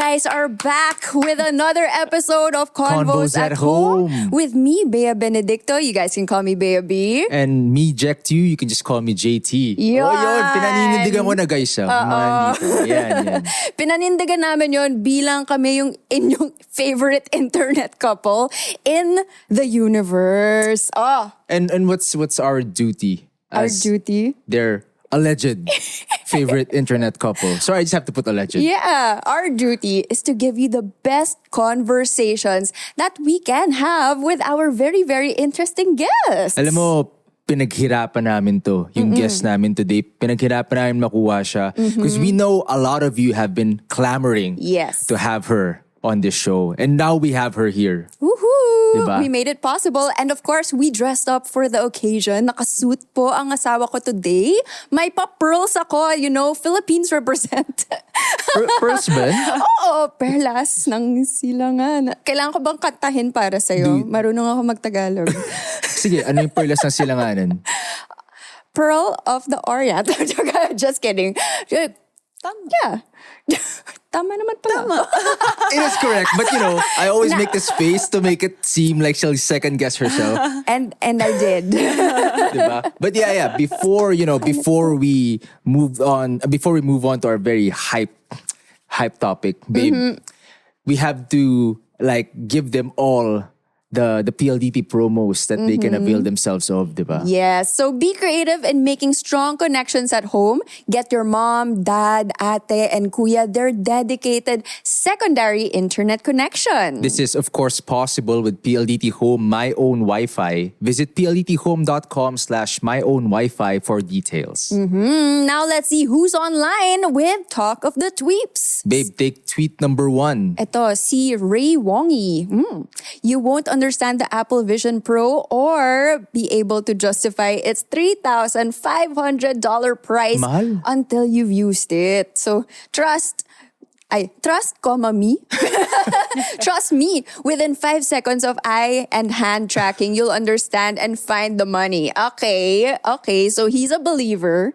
guys are back with another episode of Convos at Home. With me, Bea Benedicto. You guys can call me Bea B. And me, Jech to you. You can just call me JT. Yan. Oh, yun. Pinanindigan ko na guys. Yan. Pinanindigan namin yun bilang kami yung inyong favorite internet couple in the universe. Oh. And what's our duty? Our duty? Their alleged favorite internet couple. Sorry, I just have to put alleged. Yeah, our duty is to give you the best conversations that we can have with our very, very interesting guests. Alam mo, pinaghirapan namin to. Yung guest namin today, pinaghirapan namin makuha siya. Because we know a lot of you have been clamoring to have her on this show. And now we have her here. Woohoo! Diba? We made it possible. And of course, we dressed up for the occasion. Nakasuit po ang asawa ko today. May pa-pearls ako. You know, Philippines represent. Pearls ba? Oo, perlas ng silangan. Kailangan ko bang kantahin para sa'yo? Marunong ako mag-Tagalog. Sige, ano yung perlas ng silanganan? Pearl of the Orient. Just kidding. Yeah. Tama naman pala. It is correct. But you know, I always make this face to make it seem like she'll second guess herself. And I did. Diba? But yeah. Before we move on to our very hype topic, babe, we have to give them all the PLDT promos that they can avail themselves of, diba? Yes. So be creative in making strong connections at home. Get your mom, dad, ate, and kuya their dedicated secondary internet connection. This is, of course, possible with PLDT Home My Own Wi-Fi. Visit pldthome.com/myownwifi for details. Now let's see who's online with Talk of the Tweeps. Babe, take tweet number 1. Ito, si Ray Wongi. You won't understand the Apple Vision Pro or be able to justify its $3,500 price Mahal. until you've used it. So, trust, me. Trust me, within 5 seconds of eye and hand tracking, you'll understand and find the money. Okay, so he's a believer.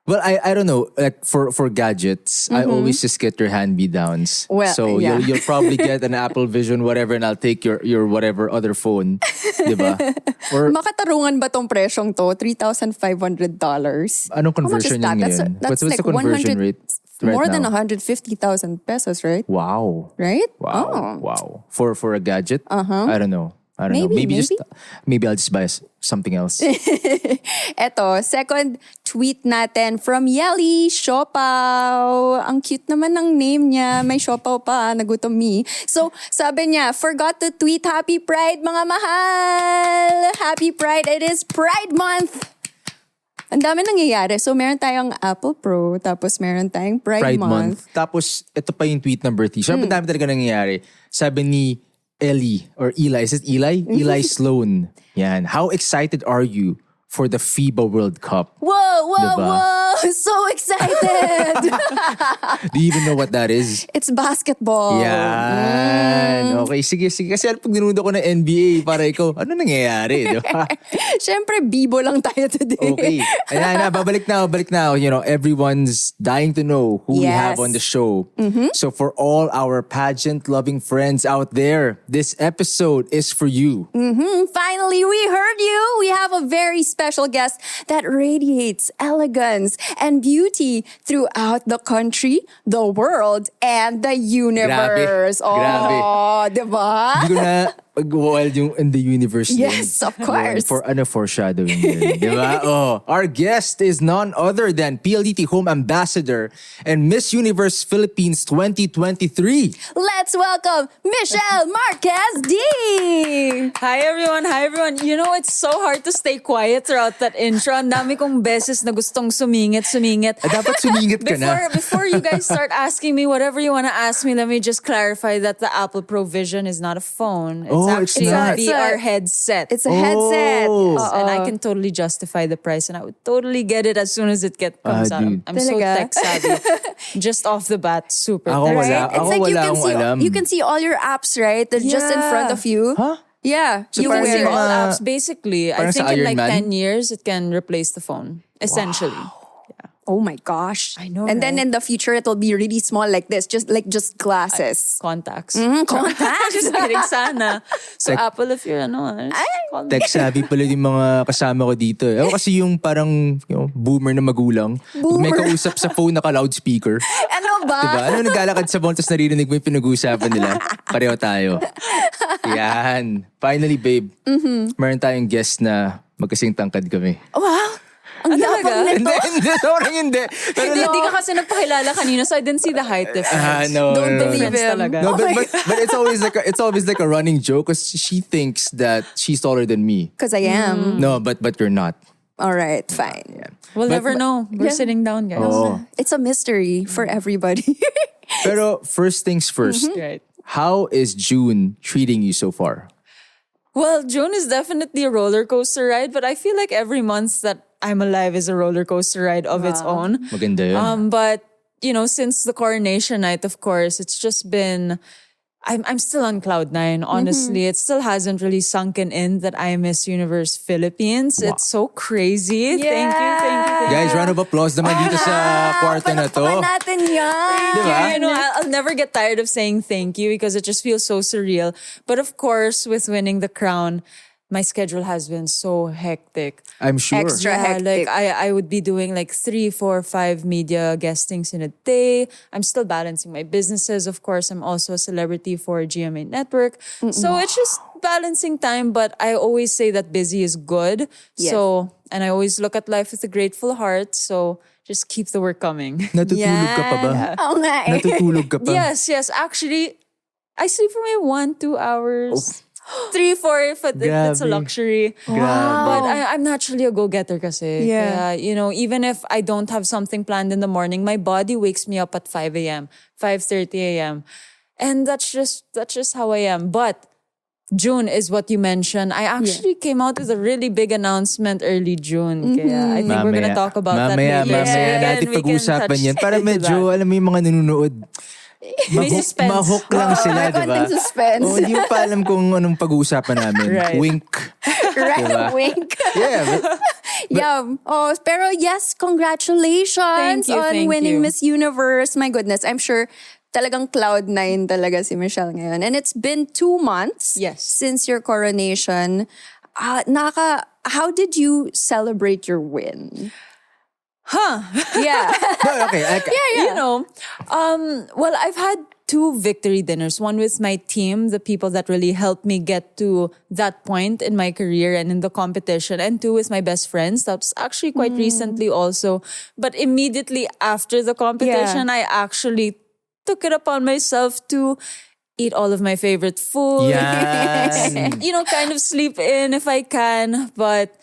Well, I don't know. Like for gadgets, I always just get your hand-me-downs. Well, so yeah. you'll probably get an Apple Vision, whatever, and I'll take your whatever other phone. Diba? Or Makatarungan ba tong presyong to? $3,500. anong conversion How much is yun that? ngayon? What's That's the conversion 100 rate right more now? than 150,000 pesos, right? Wow. Right? Wow. For a gadget? I don't know. Maybe I'll just buy something else. Eto, second tweet natin from Yeli Siopaw. Ang cute naman ng name niya. May siopaw pa, nagutom me. So, sabi niya, forgot to tweet Happy Pride, mga mahal! Happy Pride! It is Pride Month! Ang dami nangyayari. So, meron tayong Apple Pro, tapos meron tayong Pride Month. Tapos, ito pa yung tweet number 3. So, ang dami talaga nangyayari. Sabi ni Eli, is it Eli? Eli Sloan. Yan. How excited are you for the FIBA World Cup? Whoa! Diba? So excited! Do you even know what that is? It's basketball. Yan. Okay, sige. Kasi pag ninundo ko ng NBA, para ikaw, ano nangyayari? Diba? Siyempre, bibo lang tayo today. Okay. Ayan, babalik na. You know, everyone's dying to know who we have on the show. So for all our pageant-loving friends out there, this episode is for you. Finally, we heard you. We have a very special guest that radiates elegance and beauty throughout the country, the world, and the universe. Grabe. Oh, diba? Hindi ko na wild yung in the universe. Yes, of course. For foreshadowing yun, diba? Our guest is none other than PLDT Home Ambassador and Miss Universe Philippines 2023. Let's welcome Michelle Marquez Dee! Hi everyone. You know, it's so hard to stay quiet throughout that intro. Ang dami kong beses na gustong sumingit. Dapat sumingit ka na. Before you guys start asking me whatever you want to ask me, let me just clarify that the Apple Pro Vision is not a phone. It's it's not. a VR headset. It's a headset. And I can totally justify the price, and I would totally get it as soon as it comes out. Dude. I'm so Talaga? tech savvy. Just off the bat, super Ako tech wala. savvy. It's like wala akong alam. you can see all your apps, right? They're just in front of you. Huh? Yeah. So You can parang see yung all mga- apps basically. I parang think sa in Iron like Man? 10 years, it can replace the phone, essentially. Oh my gosh. I know, And then right? in the future, it'll be really small like this, just glasses. Contacts. Contacts. Just kidding, sana. So Like- Apple, if you're call me. Tech-savvy pala yung mga kasama ko dito. Ako kasi yung parang boomer na magulang. Pag may kausap sa phone, naka-loudspeaker. Ano ba? Diba? Ano naglalakad sa phone, tapos naririnig mo yung pinag-uusapan nila. Pareho tayo. Yan. Finally, babe. Meron tayong guest na magkasing tangkad kami. Wow. Ang talaga? yapang nito. Hindi, sobrang hindi. Pero Hindi ka kasi nagpakilala kanina, so I didn't see the height difference. no, Don't no, believe no. him. Talaga. No, Oh my but it's always like a running joke because she thinks that she's taller than me. Because I am. No, but you're not. All right, fine. We'll But- never know. We're sitting down, guys. Oh. It's a mystery for everybody. Pero first things first. Right. How is June treating you so far? Well, June is definitely a roller coaster ride, but I feel like every month that I'm alive is a roller coaster ride of its own. Maganda yun. But since the coronation night, of course, it's just been. I'm still on cloud nine. Honestly, it still hasn't really sunken in that I am Miss Universe Philippines. Wow. It's so crazy. Thank you. Guys, round of applause naman dito sa kwarto na to. Palakpakan natin yan. Diba? I'll never get tired of saying thank you because it just feels so surreal. But of course, with winning the crown, my schedule has been so hectic. I'm sure. Extra hectic. Like I would be doing like 3, 4, 5 media guestings in a day. I'm still balancing my businesses. Of course, I'm also a celebrity for GMA Network. So it's just balancing time. But I always say that busy is good. Yes. So, and I always look at life with a grateful heart. So just keep the work coming. Natutulog ka pa ba? Oo nga eh. Natutulog ka pa? Yes. Actually, I sleep for maybe 1-2 hours. 3-4 if it's a Grabe. luxury. But I'm naturally a go-getter kasi. Yeah. Kaya, even if I don't have something planned in the morning, my body wakes me up at 5 a.m., 5:30 a.m. And that's just how I am. But June is what you mentioned. I actually came out with a really big announcement early June. Kaya I think we're gonna talk about that later. Mamaya So natin we can pag-usapan touch yan. Para into medyo, that. alam mo yung mga nanonood. May suspense. Mahook lang sila, May di ba? konting suspense. Oh, hindi mo pa alam kung anong pag-uusapan namin. Right. Wink. Right, Diba? wink. Yeah. Yeah. Oh, pero yes, congratulations on winning you. Miss Universe. My goodness, I'm sure talagang cloud nine talaga si Michelle ngayon. And it's been 2 months Yes. since your coronation. How did you celebrate your win? Yeah. No, okay. Well, I've had 2 victory dinners. One with my team, the people that really helped me get to that point in my career and in the competition, and 2 with my best friends. That's actually quite recently also. But immediately after the competition, I actually took it upon myself to eat all of my favorite food. Yan. Kind of sleep in if I can. But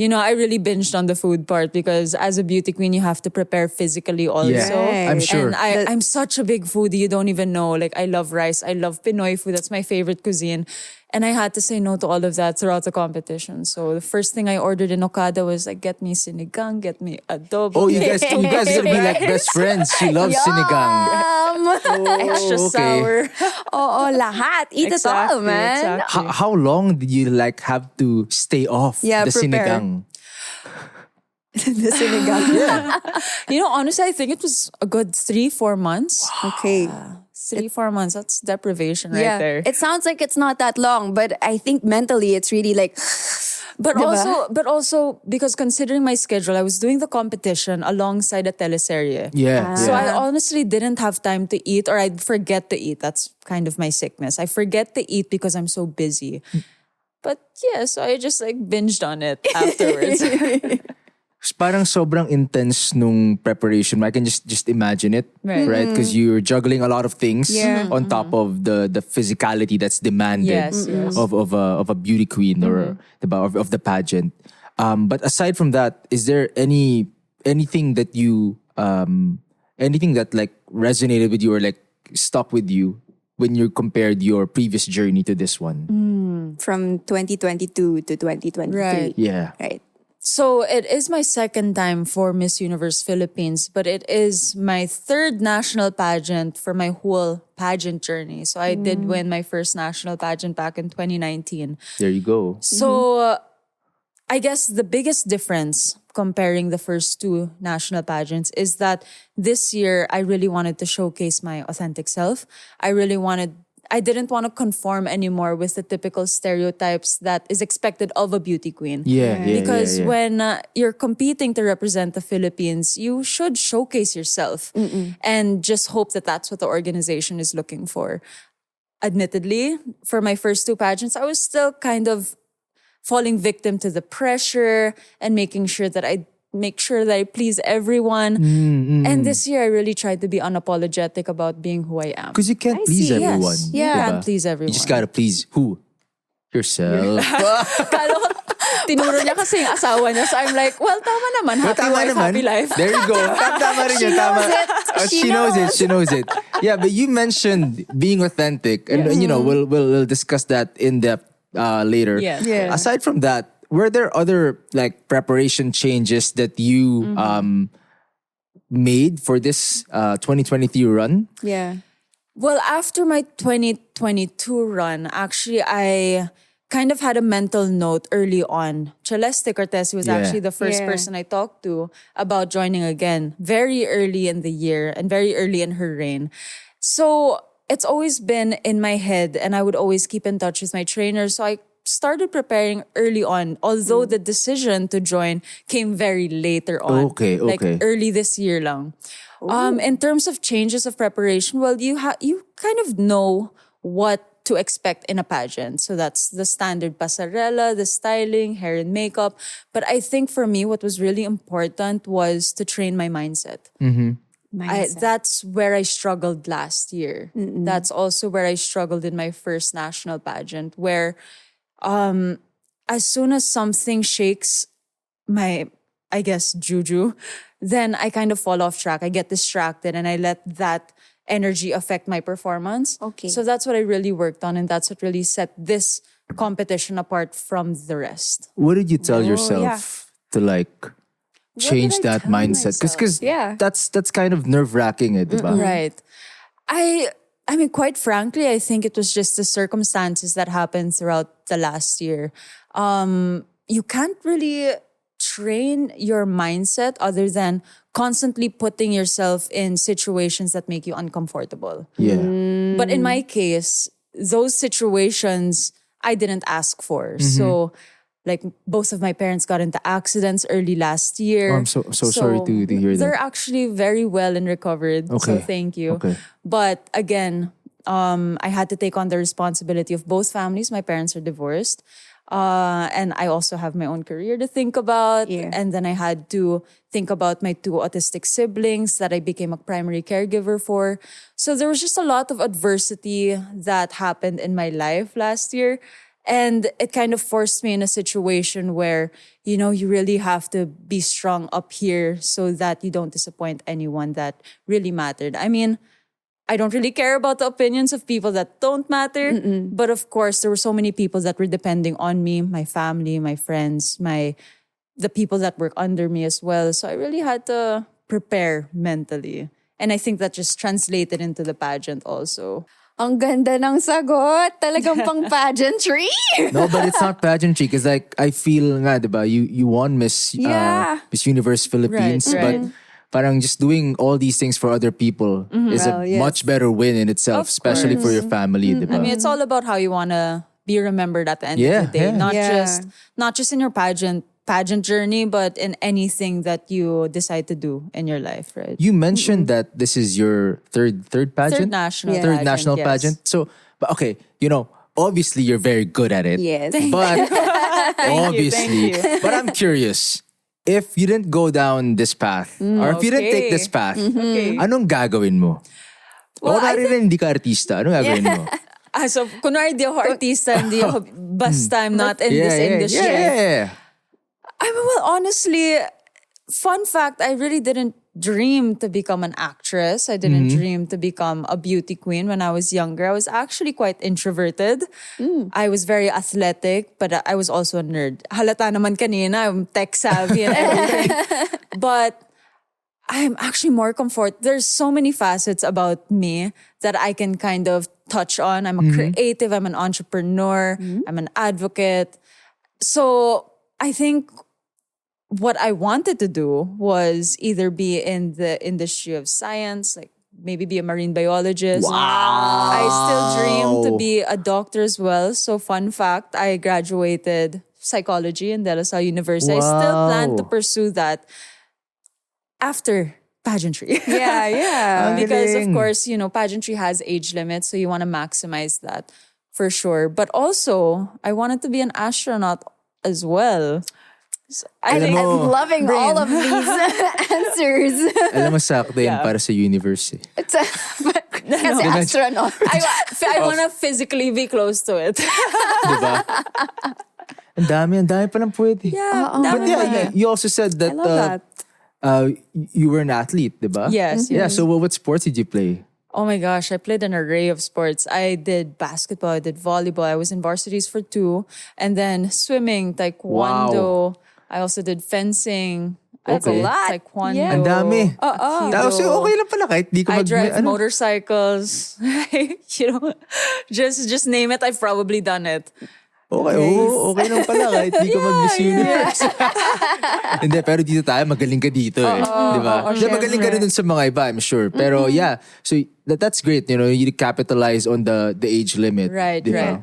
I really binged on the food part because as a beauty queen, you have to prepare physically also. Yeah, I'm sure. And I'm such a big foodie, you don't even know. Like, I love rice. I love Pinoy food. That's my favorite cuisine. And I had to say no to all of that throughout the competition. So the first thing I ordered in Okada was like, get me sinigang, get me adobo. Oh, you guys are gonna be like best friends. She loves sinigang. Extra okay. sour. Oo, lahat. Eat it all, man. Exactly. How long did you have to stay off Yeah, the prepare. sinigang? The sinigang. Honestly, I think it was a good 3-4 months. Okay. 3-4 months. That's deprivation right there. It sounds like it's not that long, but I think mentally it's really like, But Diba? also because considering my schedule, I was doing the competition alongside a teleserye. Yeah. So yeah. I honestly didn't have time to eat, or I'd forget to eat. That's kind of my sickness. I forget to eat because I'm so busy. But yeah, so I just binged on it afterwards. Parang sobrang intense nung preparation. I can just imagine it, Right. Because you're juggling a lot of things Yeah. on top of the physicality that's demanded Yes, yes. of a beauty queen or of the pageant. But aside from that, is there anything that you anything that resonated with you or stuck with you when you compared your previous journey to this one? from 2022 to 2023. Right. Yeah. Right. So it is my second time for Miss Universe Philippines, but it is my 3rd national pageant for my whole pageant journey. So I did win my first national pageant back in 2019. There you go. So I guess the biggest difference comparing the first two national pageants is that this year I really wanted to showcase my authentic self. I didn't want to conform anymore with the typical stereotypes that is expected of a beauty queen. Because when you're competing to represent the Philippines, you should showcase yourself and just hope that that's what the organization is looking for. Admittedly, for my first two pageants, I was still kind of falling victim to the pressure and making sure that I please everyone. And this year, I really tried to be unapologetic about being who I am. Because you can't please see. everyone. Yes. Yeah. You can't please everyone. You just gotta please who? Yourself. Kala ko, tinuro niya kasi yung asawa niya. So I'm like, well, tama naman. Happy Tama wife, naman. happy life. There you go. Tama rin yun. Tama. She knows it. Yeah, but you mentioned being authentic. And you know, we'll discuss that in depth later. Yes. Yeah. Aside from that, were there other like preparation changes that you made for this 2023 run? Yeah. Well, after my 2022 run, actually, I kind of had a mental note early on. Celeste Cortez was actually the first Yeah. person I talked to about joining again, very early in the year and very early in her reign. So it's always been in my head, and I would always keep in touch with my trainer. So I started preparing early on, although the decision to join came very later on. Okay. Like early this year lang. In terms of changes of preparation, well, you kind of know what to expect in a pageant. So that's the standard pasarela, the styling, hair and makeup. But I think for me, what was really important was to train my mindset. That's where I struggled last year. That's also where I struggled in my first national pageant, where as soon as something shakes my, I guess, juju, then I kind of fall off track. I get distracted and I let that energy affect my performance. Okay. So that's what I really worked on, and that's what really set this competition apart from the rest. What did you tell yourself to like change did I that tell mindset? Because Yeah. that's kind of nerve-wracking, diba? Right. I mean, quite frankly, I think it was just the circumstances that happened throughout the last year. You can't really train your mindset other than constantly putting yourself in situations that make you uncomfortable. Yeah. But in my case, those situations I didn't ask for. So, like, both of my parents got into accidents early last year. Oh, I'm so sorry to hear that. They're actually very well and recovered. So Okay. thank you. Okay. But again, I had to take on the responsibility of both families. My parents are divorced. And I also have my own career to think about. Yeah. And then I had to think about my two autistic siblings that I became a primary caregiver for. So there was just a lot of adversity that happened in my life last year. And it kind of forced me in a situation where, you know, you really have to be strong up here so that you don't disappoint anyone that really mattered. I mean, I don't really care about the opinions of people that don't matter. But of course, there were so many people that were depending on me, my family, my friends, the people that work under me as well. So I really had to prepare mentally. And I think that just translated into the pageant also. Ang ganda ng sagot. Talagang pang pageantry. No, but it's not pageantry because like I feel nga, diba, you won Miss Miss Universe Philippines, Right. but parang just doing all these things for other people is Well, a yes. much better win in itself, Of especially for your family, diba? I mean, it's all about how you want to be remembered at the end Yeah, of the day. yeah. Not just in your pageant journey, but in anything that you decide to do in your life, right? You mentioned that this is your third pageant? Third national Yeah. Third pageant, national yes. pageant. So, but okay, you know, obviously you're very good at it. Yes. But thank obviously, you. but I'm curious, if you didn't go down this path, or if you didn't take okay. this path, Okay. anong gagawin mo? Well, I rin hindi ka artista, anong gagawin mo? So, kunwari di ako artista, hindi ako, basta I'm not in this industry. Yeah. I mean, well, honestly, fun fact, I really didn't dream to become an actress. I didn't dream to become a beauty queen when I was younger. I was actually quite introverted. I was very athletic, but I was also a nerd. Halata naman kanina, I'm tech savvy and everything. But I'm actually more There's so many facets about me that I can kind of touch on. I'm a creative, I'm an entrepreneur, I'm an advocate. So I think what I wanted to do was either be in the industry of science, like maybe be a marine biologist. I still dream to be a doctor as well. So fun fact, I graduated psychology in De La Salle University. I still plan to Wow. pursue that after pageantry. Yeah. Because of Galing. course, pageantry has age limits, so you want to maximize that for sure. But also, I wanted to be an astronaut as well. So, I Alam think mo, I'm loving all of these answers. alam mo, sakto yan Yeah. para sa universe eh. Kasi astronaut. I want to physically be close to it. Diba? Ang dami palang pwede. Yeah, But yeah, you also said I that, love that. you were an athlete, diba? Yes, Yeah, so what sports did you play? Oh my gosh, I played an array of sports. I did basketball, I did volleyball, I was in varsities for 2, and then swimming, taekwondo. I also did fencing. That's a Okay. lot. Taekwondo. Yeah. Ang dami. Aikido. Tapos okay lang pala kahit di ka I drive ano. motorcycles. Just name it. I've probably done it. Okay, okay lang pala kahit di ka mag-Miss Universe. Hindi, pero dito tayo, magaling ka dito eh. Di ba? Di, magaling ka rin dun sa mga iba, I'm sure. Pero yeah, so that's great. You capitalize on the age limit. Right, di ba?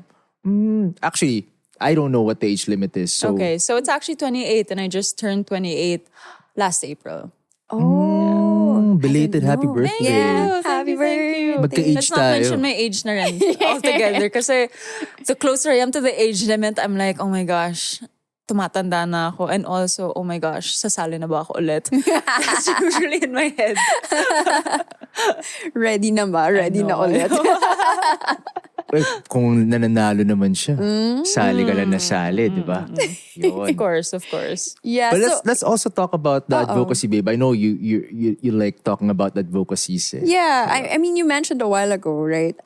Actually, I don't know what the age limit is. So, Okay, so it's actually 28, and I just turned 28 last April. belated happy birthday. Yeah, Happy thank you. Magka-age Let's not tayo. mention my age na rin altogether. Kasi the closer I am to the age limit, I'm like, oh my gosh, tumatanda na ako. And also, oh my gosh, sasali na ba ako ulit? That's usually in my head. Ready na ba? Ready na ulit. Eh, kung nananalo naman siya, sali ka lang na sali, di ba? Of course, of course. Yeah, But so, let's also talk about the advocacy, babe. I know you like talking about advocacies. Eh. yeah, I mean, you mentioned a while ago, right?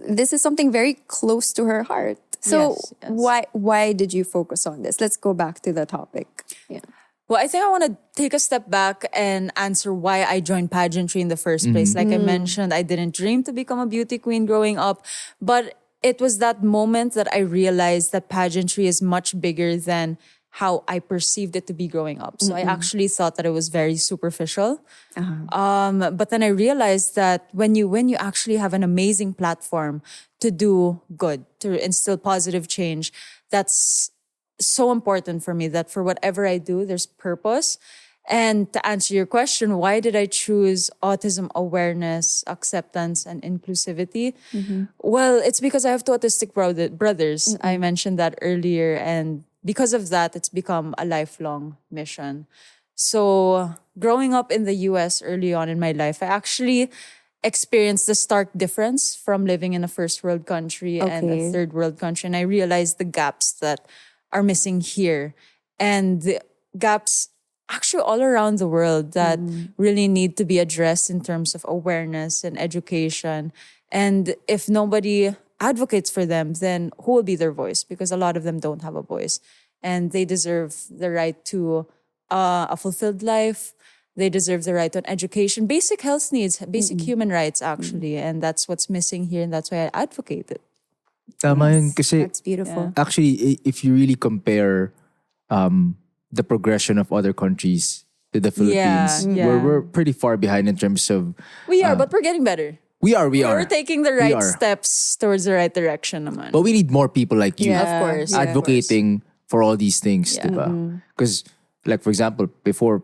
This is something very close to her heart. So Yes. why did you focus on this? Let's go back to the topic. Yeah. Well, I think I want to take a step back and answer why I joined pageantry in the first place. Like I mentioned, I didn't dream to become a beauty queen growing up, but it was that moment that I realized that pageantry is much bigger than how I perceived it to be growing up. So I actually thought that it was very superficial. But then I realized that when you actually have an amazing platform to do good, to instill positive change, that's so important for me, that for whatever I do, there's purpose. And to answer your question, why did I choose autism awareness, acceptance, and inclusivity? Well, it's because I have two autistic brothers. I mentioned that earlier. And because of that, it's become a lifelong mission. So growing up in the US early on in my life, I actually experienced the stark difference from living in a first world country and a third world country. And I realized the gaps that are missing here, and the gaps actually all around the world that really need to be addressed in terms of awareness and education. And if nobody advocates for them, then who will be their voice? Because a lot of them don't have a voice, and they deserve the right to a fulfilled life. They deserve the right to an education, basic health needs, basic human rights, actually. And that's what's missing here, and that's why I advocated. Tama yun. Kasi That's beautiful. actually, if you really compare the progression of other countries to the Philippines, Yeah. we're pretty far behind in terms of... We are, but we're getting better. We are. We're taking the We right are. steps towards the right direction naman. But we need more people like you. Yeah. Of course. Yeah. Advocating for all these things, Yeah. diba? Because, like, for example, before,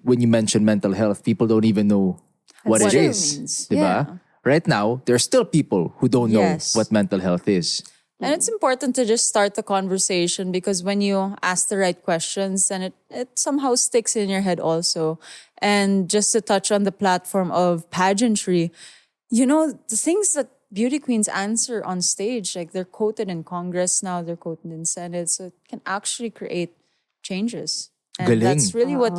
when you mention mental health, people don't even know what What it it is. means. Diba? Right now, there are still people who don't know Yes. what mental health is. And it's important to just start the conversation, because when you ask the right questions, then it somehow sticks in your head also. And just to touch on the platform of pageantry, the things that beauty queens answer on stage, like they're quoted in Congress now, they're quoted in Senate, so it can actually create changes. And Galing. that's really what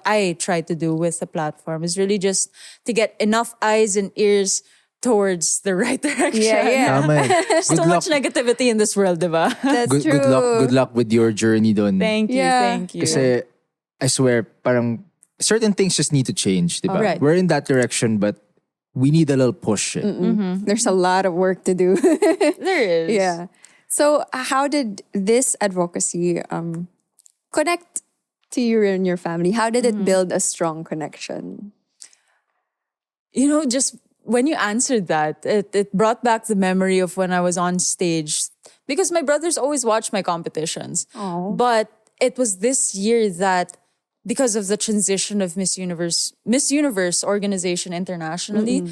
I try to do with the platform, is really just to get enough eyes and ears towards the right direction. Yeah. Tama yan. So Good luck. much negativity in this world, diba? That's Good, true. good luck with your journey dun. Thank you, Yeah. thank you. Kasi, I swear, parang certain things just need to change, diba? Right. We're in that direction, but we need a little push. Eh. There's a lot of work to do. There is. Yeah. So how did this advocacy connect to you and your family? How did it build a strong connection? You know, just when you answered that, it brought back the memory of when I was on stage. Because my brothers always watch my competitions. Oh. But it was this year that, because of the transition of Miss Universe organization internationally,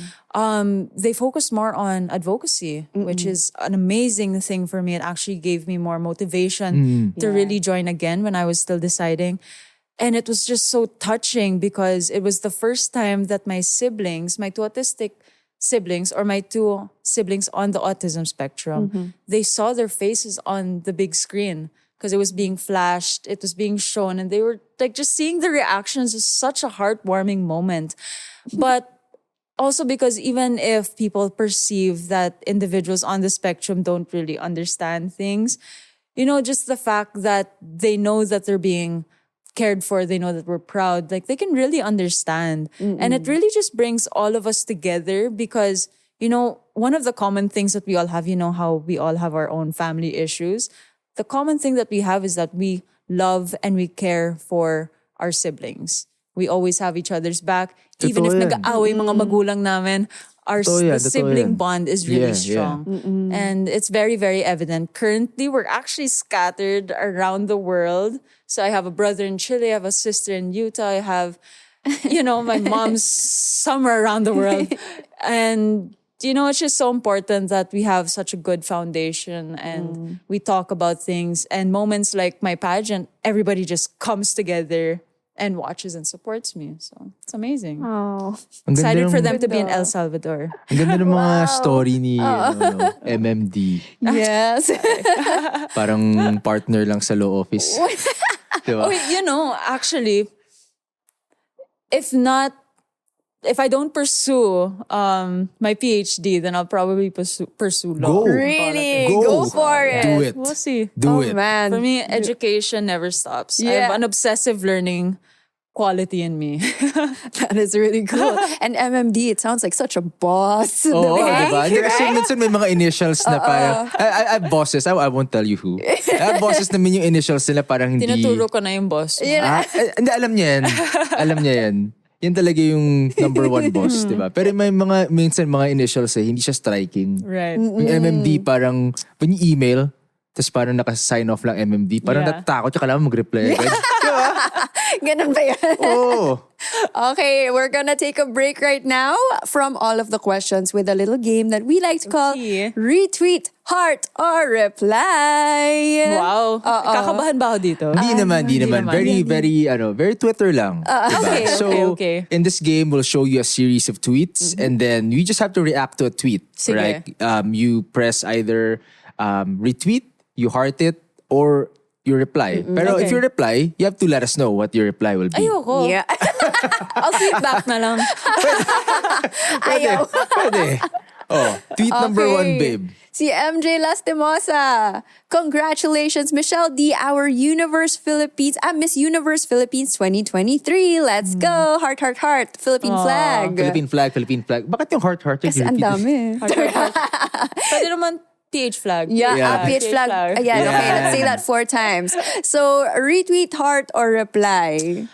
they focused more on advocacy, which is an amazing thing for me. It actually gave me more motivation to really join again when I was still deciding. And it was just so touching because it was the first time that my siblings, my two autistic siblings, or my two siblings on the autism spectrum, they saw their faces on the big screen because it was being flashed, it was being shown, and they were like, just seeing the reactions is such a heartwarming moment. But also because even if people perceive that individuals on the spectrum don't really understand things, you know, just the fact that they know that they're being cared for, they know that we're proud, like they can really understand. And it really just brings all of us together because, you know, one of the common things that we all have, you know how we all have our own family issues. The common thing that we have is that we love and we care for our siblings. We always have each other's back. Even if Totoo yan. nag-aaway mga magulang namin, Totoo yan, the totoo sibling yan. bond is really Yeah, strong. And it's very, very evident. Currently, we're actually scattered around the world. So I have a brother in Chile, I have a sister in Utah, I have, you know, my mom's somewhere around the world. And, you know, it's just so important that we have such a good foundation and we talk about things. And moments like my pageant, everybody just comes together and watches and supports me. So it's amazing. Oh. Ang ganda Excited for ng- them to be in El Salvador. Ang ganda ng mga story ni MMD. Yes. Parang partner lang sa law office. Diba? Oh, you know, actually, if I don't pursue my PhD, then I'll probably pursue law. Go. Really? Go. Go for it. Do it. We'll see. Do Oh, it. man. For me, education never stops. I Yeah. have an obsessive learning quality in me. That is really cool. And MMD, it sounds like such a boss. Oo, Right? diba? Hindi, kasi minsan may mga initials na parang, I have bosses, I won't tell you who. I have bosses namin yung initials nila parang hindi. Tinuturo ko na yung boss. mo. Hindi, alam niya yan. Alam niya yan. Yan talaga yung number one boss, di ba? Pero may mga, minsan mga initials hindi siya striking. Right. Yung MMD parang, when you email, tapos parang naka-sign off lang MMD, parang Yeah. natatakot ka kailangan mag-reply agad. Ganun ba yan? Oo. Okay, we're gonna take a break right now from all of the questions with a little game that we like to call Okay. Retweet, Heart, or Reply. Wow. Kakabahan ba ako dito? Hindi naman. Very Twitter lang. Okay, So, okay. in this game, we'll show you a series of tweets and then you just have to react to a tweet. Sige. Right? You press either retweet, you heart it, or you reply. Pero if Okay. you reply, you have to let us know what your reply will be. Ayoko. Yeah. I'll tweet back na lang. Ayaw. Pwede. Oh, tweet number one, babe. Si MJ Lastimosa. Congratulations, Michelle D, our Miss Universe Philippines 2023. Let's go. Heart, heart, heart. Philippine flag. Philippine flag. Bakit yung heart? Kasi ang dami. Pwede naman PH flag. Yeah, Yeah. PH flag. Ayan, okay, let's say that 4 times. So, retweet, heart, or reply?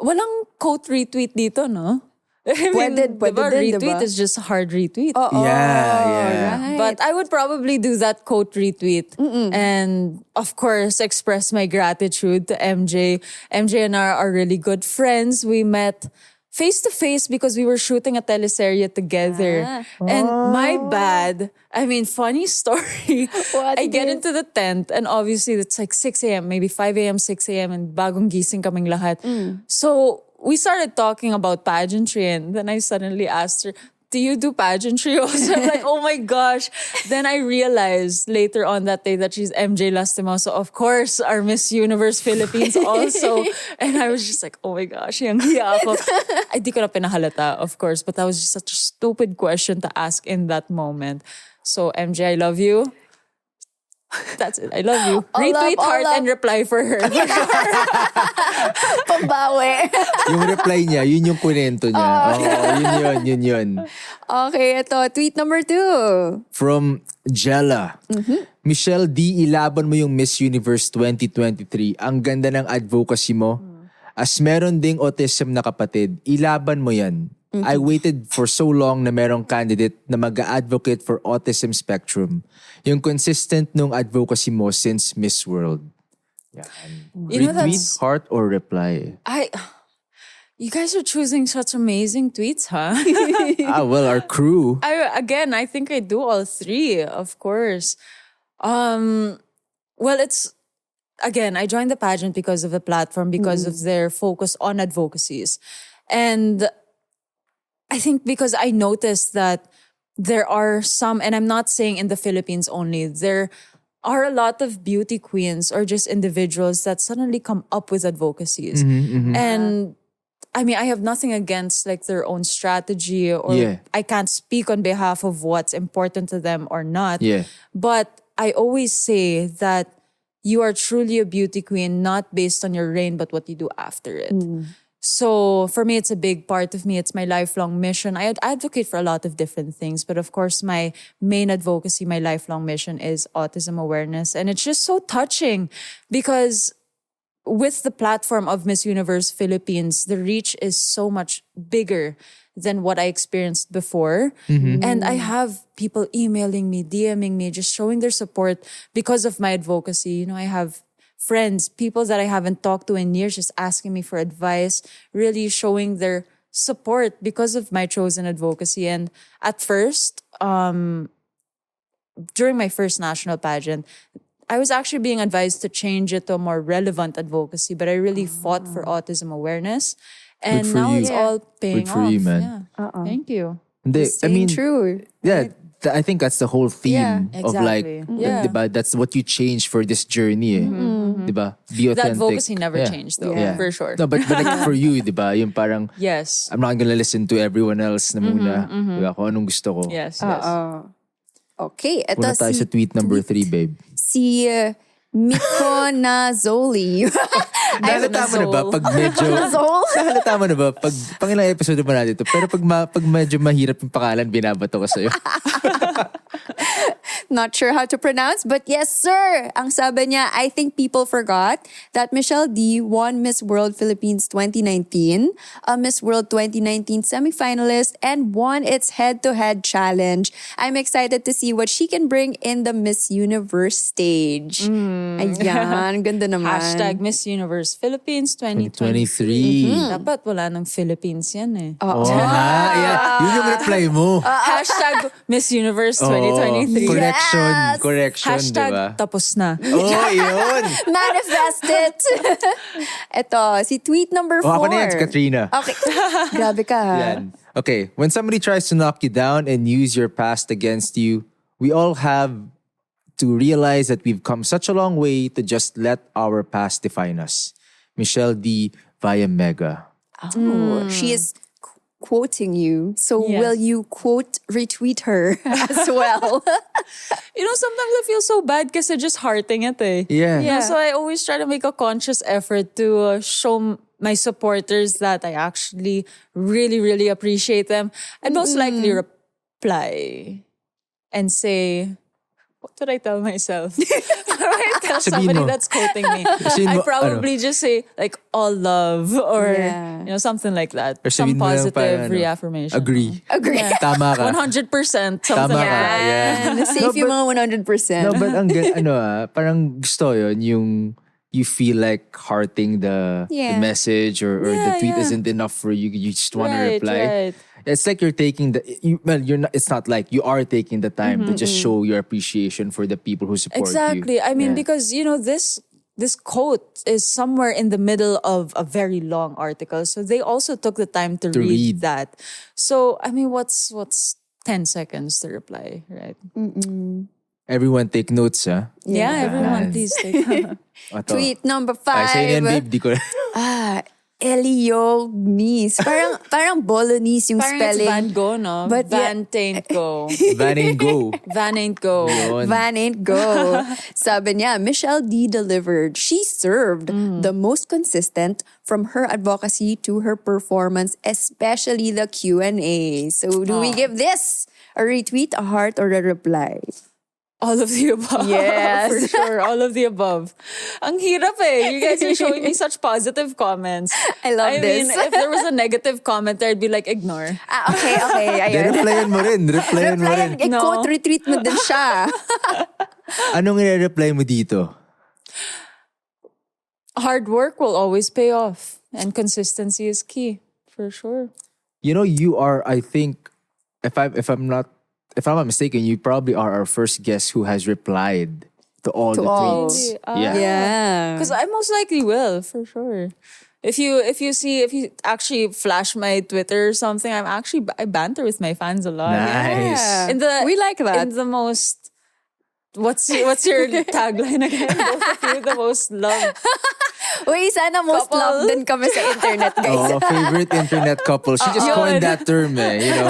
Walang quote retweet dito, no? I Pwede diba, din, retweet diba? is just a hard retweet. Yeah. Right. But I would probably do that quote retweet. And of course, express my gratitude to MJ. MJ and I are really good friends. We met face to face because we were shooting a teleserye together. And my bad. I mean, funny story. What I get is? into the tent and obviously it's like 6 a.m., maybe 5 a.m., 6 a.m. and bagong gising kaming lahat. So we started talking about pageantry and then I suddenly asked her, do you do pageantry also? I'm like, oh my gosh. Then I realized later on that day that she's MJ Lastimosa, of course, our Miss Universe Philippines also. And I was just like, oh my gosh, yung hiya ako. Ay, di ko na pinahalata, of course. But that was just such a stupid question to ask in that moment. So MJ, I love you. That's it. I love you. All Retweet, love, all heart, love. and reply for her. Pambawi. Yung reply niya, yun yung kunento niya. Yun yun. Okay, ito. Tweet number 2. From Jella. Michelle D, ilaban mo yung Miss Universe 2023. Ang ganda ng advocacy mo. As meron ding autism na kapatid, ilaban mo yan. I waited for so long na merong candidate na mag-advocate for autism spectrum. Yung consistent nung advocacy mo since Miss World. Yan. You know, Retweet, that's- heart, or reply? You guys are choosing such amazing tweets, huh? Well, our crew. I think I do all 3, of course. Well, it's, again, I joined the pageant because of the platform, because of their focus on advocacies. And I think because I noticed that there are some, and I'm not saying in the Philippines only, there are a lot of beauty queens or just individuals that suddenly come up with advocacies. And I mean, I have nothing against like their own strategy, or Yeah. I can't speak on behalf of what's important to them or not. Yeah. But I always say that you are truly a beauty queen, not based on your reign, but what you do after it. So for me, it's a big part of me. It's my lifelong mission. I advocate for a lot of different things, but of course, my main advocacy, my lifelong mission is autism awareness. And it's just so touching because with the platform of Miss Universe Philippines, the reach is so much bigger than what I experienced before. And I have people emailing me, DMing me, just showing their support because of my advocacy. You know, I have friends, people that I haven't talked to in years, just asking me for advice, really showing their support because of my chosen advocacy. And at first, during my first national pageant, I was actually being advised to change it to a more relevant advocacy, but I really fought for autism awareness. And Good for now you. it's all paying Good for off. you, man. Yeah. Thank you. Hindi, Staying true. Yeah, I think that's the whole theme Yeah, of like, exactly. Yeah. diba, that's what you change for this journey. Diba? Be The authentic. advocacy never Yeah. changed though, Yeah. for sure. No, but like for you, diba, yung parang, Yes. I'm not gonna listen to everyone else na muna. Diba? Kung anong gusto ko. Yes, yes. Okay, ito Puna tayo sa tweet number 3, babe. si Miko na Zoli. Nahalata mo na ba pag medyo... Zol? Nahalata mo na ba pag pangilang episode ba natin ito? Pero pag medyo mahirap yung pangalan, binabato ko sa'yo. Not sure how to pronounce, but yes, sir. Ang sabi niya, I think people forgot that Michelle D won Miss World Philippines 2019, a Miss World 2019 semifinalist, and won its head-to-head challenge. I'm excited to see what she can bring in the Miss Universe stage. Ayan, ganda naman. Hashtag Miss Universe Philippines 2023. Dapat wala ng Philippines yan eh. Oo nga. Yeah. Yun yung reply mo. Hashtag Miss Universe Oo. 2023. Correction, Hashtag diba? tapos na. Oh, yun. Manifest it! Ito, si tweet number 4. Ako na yan, si Katrina. Okay. Grabe ka ha. Yan. Okay, when somebody tries to knock you down and use your past against you, we all have to realize that we've come such a long way to just let our past define us. Michelle D. via Mega. Oh, she is quoting you. So Yes. will you retweet her as well? You know, sometimes I feel so bad kasi just hearting it eh. Yeah. Yeah, so I always try to make a conscious effort to show my supporters that I actually really, really appreciate them. And most likely reply and say, what would I tell myself? What would I tell Sabihin somebody mo. that's quoting me? Sabihin I mo, probably just say like all love or Yeah. you know something like that. Or Some sabihin mo lang positive parang, reaffirmation. Agree. Agree. Tama ka. 100%. Something Tama like ka. that. Yeah. And save No, yung mga 100%. No, but ang parang gusto yun, yung you feel like hearting the message or the Yeah, tweet yeah. isn't enough for you. You just want to Right, reply. right. It's like you're taking you're not. It's not like you are taking the time to just show your appreciation for the people who support you. Exactly. I mean, Yeah. because you know this quote is somewhere in the middle of a very long article, so they also took the time to read that. So I mean, what's 10 seconds to reply, right? Everyone take notes, ha? Yeah, everyone, please take. Ito. Tweet number Ay, 5. sa'yo na yan, babe. Di ko Ah, Eliognis. Parang Bolognese yung Parang it's spelling. Van Gogh, no? But Van Taint Go. Van and go. Van Ain't Go. Yun. Van ain't go. Sabi niya, Michelle D delivered. She served the most consistent from her advocacy to her performance, especially the Q&A. So do we give this a retweet, a heart, or a reply? All of the above. Yes. For sure. All of the above. Ang hirap eh. You guys are showing me such positive comments. I love I this. mean, if there was a negative comment there, I'd be like, ignore. Okay. Ayan. Replyan mo rin. Replyan mo rin. Replyan, quote, retweet mo din siya. Anong i-reply mo dito? Hard work will always pay off. And consistency is key. For sure. You know, you are, I think, if I'm not mistaken, you probably are our first guest who has replied to all the all. tweets. Yeah. Yeah. Because I most likely will, for sure. If you actually flash my Twitter or something, I banter with my fans a lot. Nice. Yeah. We like that. In the most, what's your tagline again? Both of you, the most loved. Uy, sana most Couple. loved din kami sa internet, guys. Oh, favorite internet couple. She just coined that term eh, you know.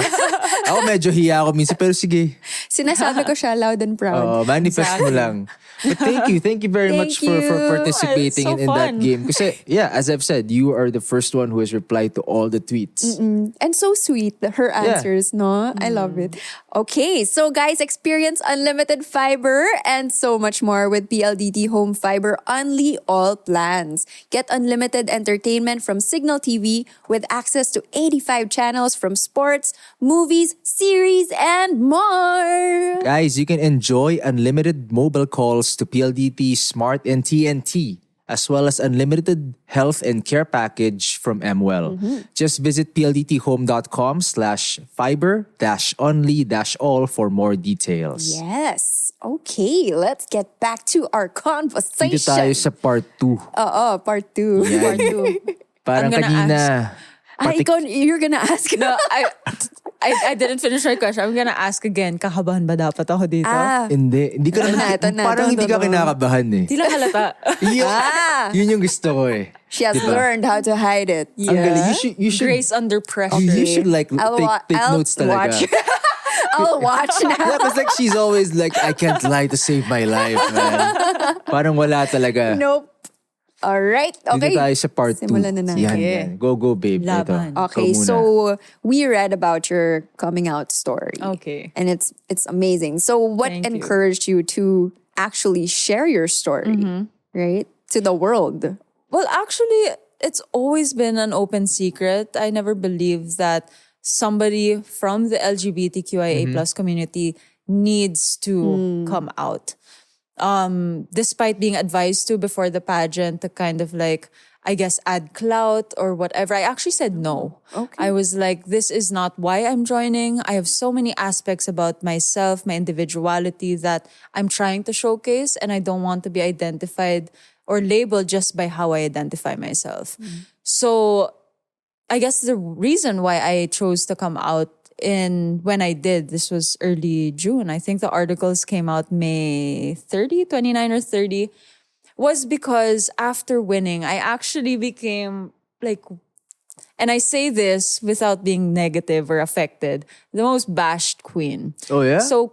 Ako medyo hiya ako minsan, pero sige. Sinasabi ko siya loud and proud. Manifest mo lang. But thank you very much Thank for you. participating It's so in that fun. game. Kasi, yeah, as I've said, you are the first one who has replied to all the tweets. And so sweet, her answers, no? I love it. Okay, so guys, experience unlimited fiber and so much more with PLDT Home Fiber Only All plans. Get unlimited entertainment from Signal TV with access to 85 channels from sports, movies, series, and more. Guys, you can enjoy unlimited mobile calls to PLDT Smart and TNT, as well as unlimited health and care package from MWell. Just visit pldthome.com/fiber-only-all for more details. Yes. Okay, let's get back to our conversation. Dito tayo sa part 2. Oo, part 2. Yan. Part 2. Parang I'm gonna kanina. You're gonna ask. No, I didn't finish my question. I'm gonna ask again, kakabahan ba dapat ako dito? Hindi ka naman, ito na, parang hindi ka kinakabahan eh. Di lang halata. Yun yung gusto ko eh. She has Diba? learned how to hide it. Ang galing. You should, Grace under pressure. you should like take I'll notes talaga. watch. I'll watch now. Yeah, because like she's always like, I can't lie to save my life, man. Parang wala talaga. Nope. All right. Okay. Dito tayo sa part 2. Simulan na natin. Yan. Go, babe. Laban. Ito. Okay, Ikaw muna. so we read about your coming out story. Okay. And it's amazing. So what Thank you. encouraged you to actually share your story, right? To the world. Well, actually, it's always been an open secret. I never believed that somebody from the LGBTQIA plus community needs to come out. Despite being advised to before the pageant to kind of like, I guess, add clout or whatever, I actually said no. Okay. I was like, this is not why I'm joining. I have so many aspects about myself, my individuality that I'm trying to showcase, and I don't want to be identified or labeled just by how I identify myself. So I guess the reason why I chose to come out when I did, this was early June. I think the articles came out May 29 or 30, was because after winning, I actually became like, and I say this without being negative or affected, the most bashed queen. Oh, yeah? So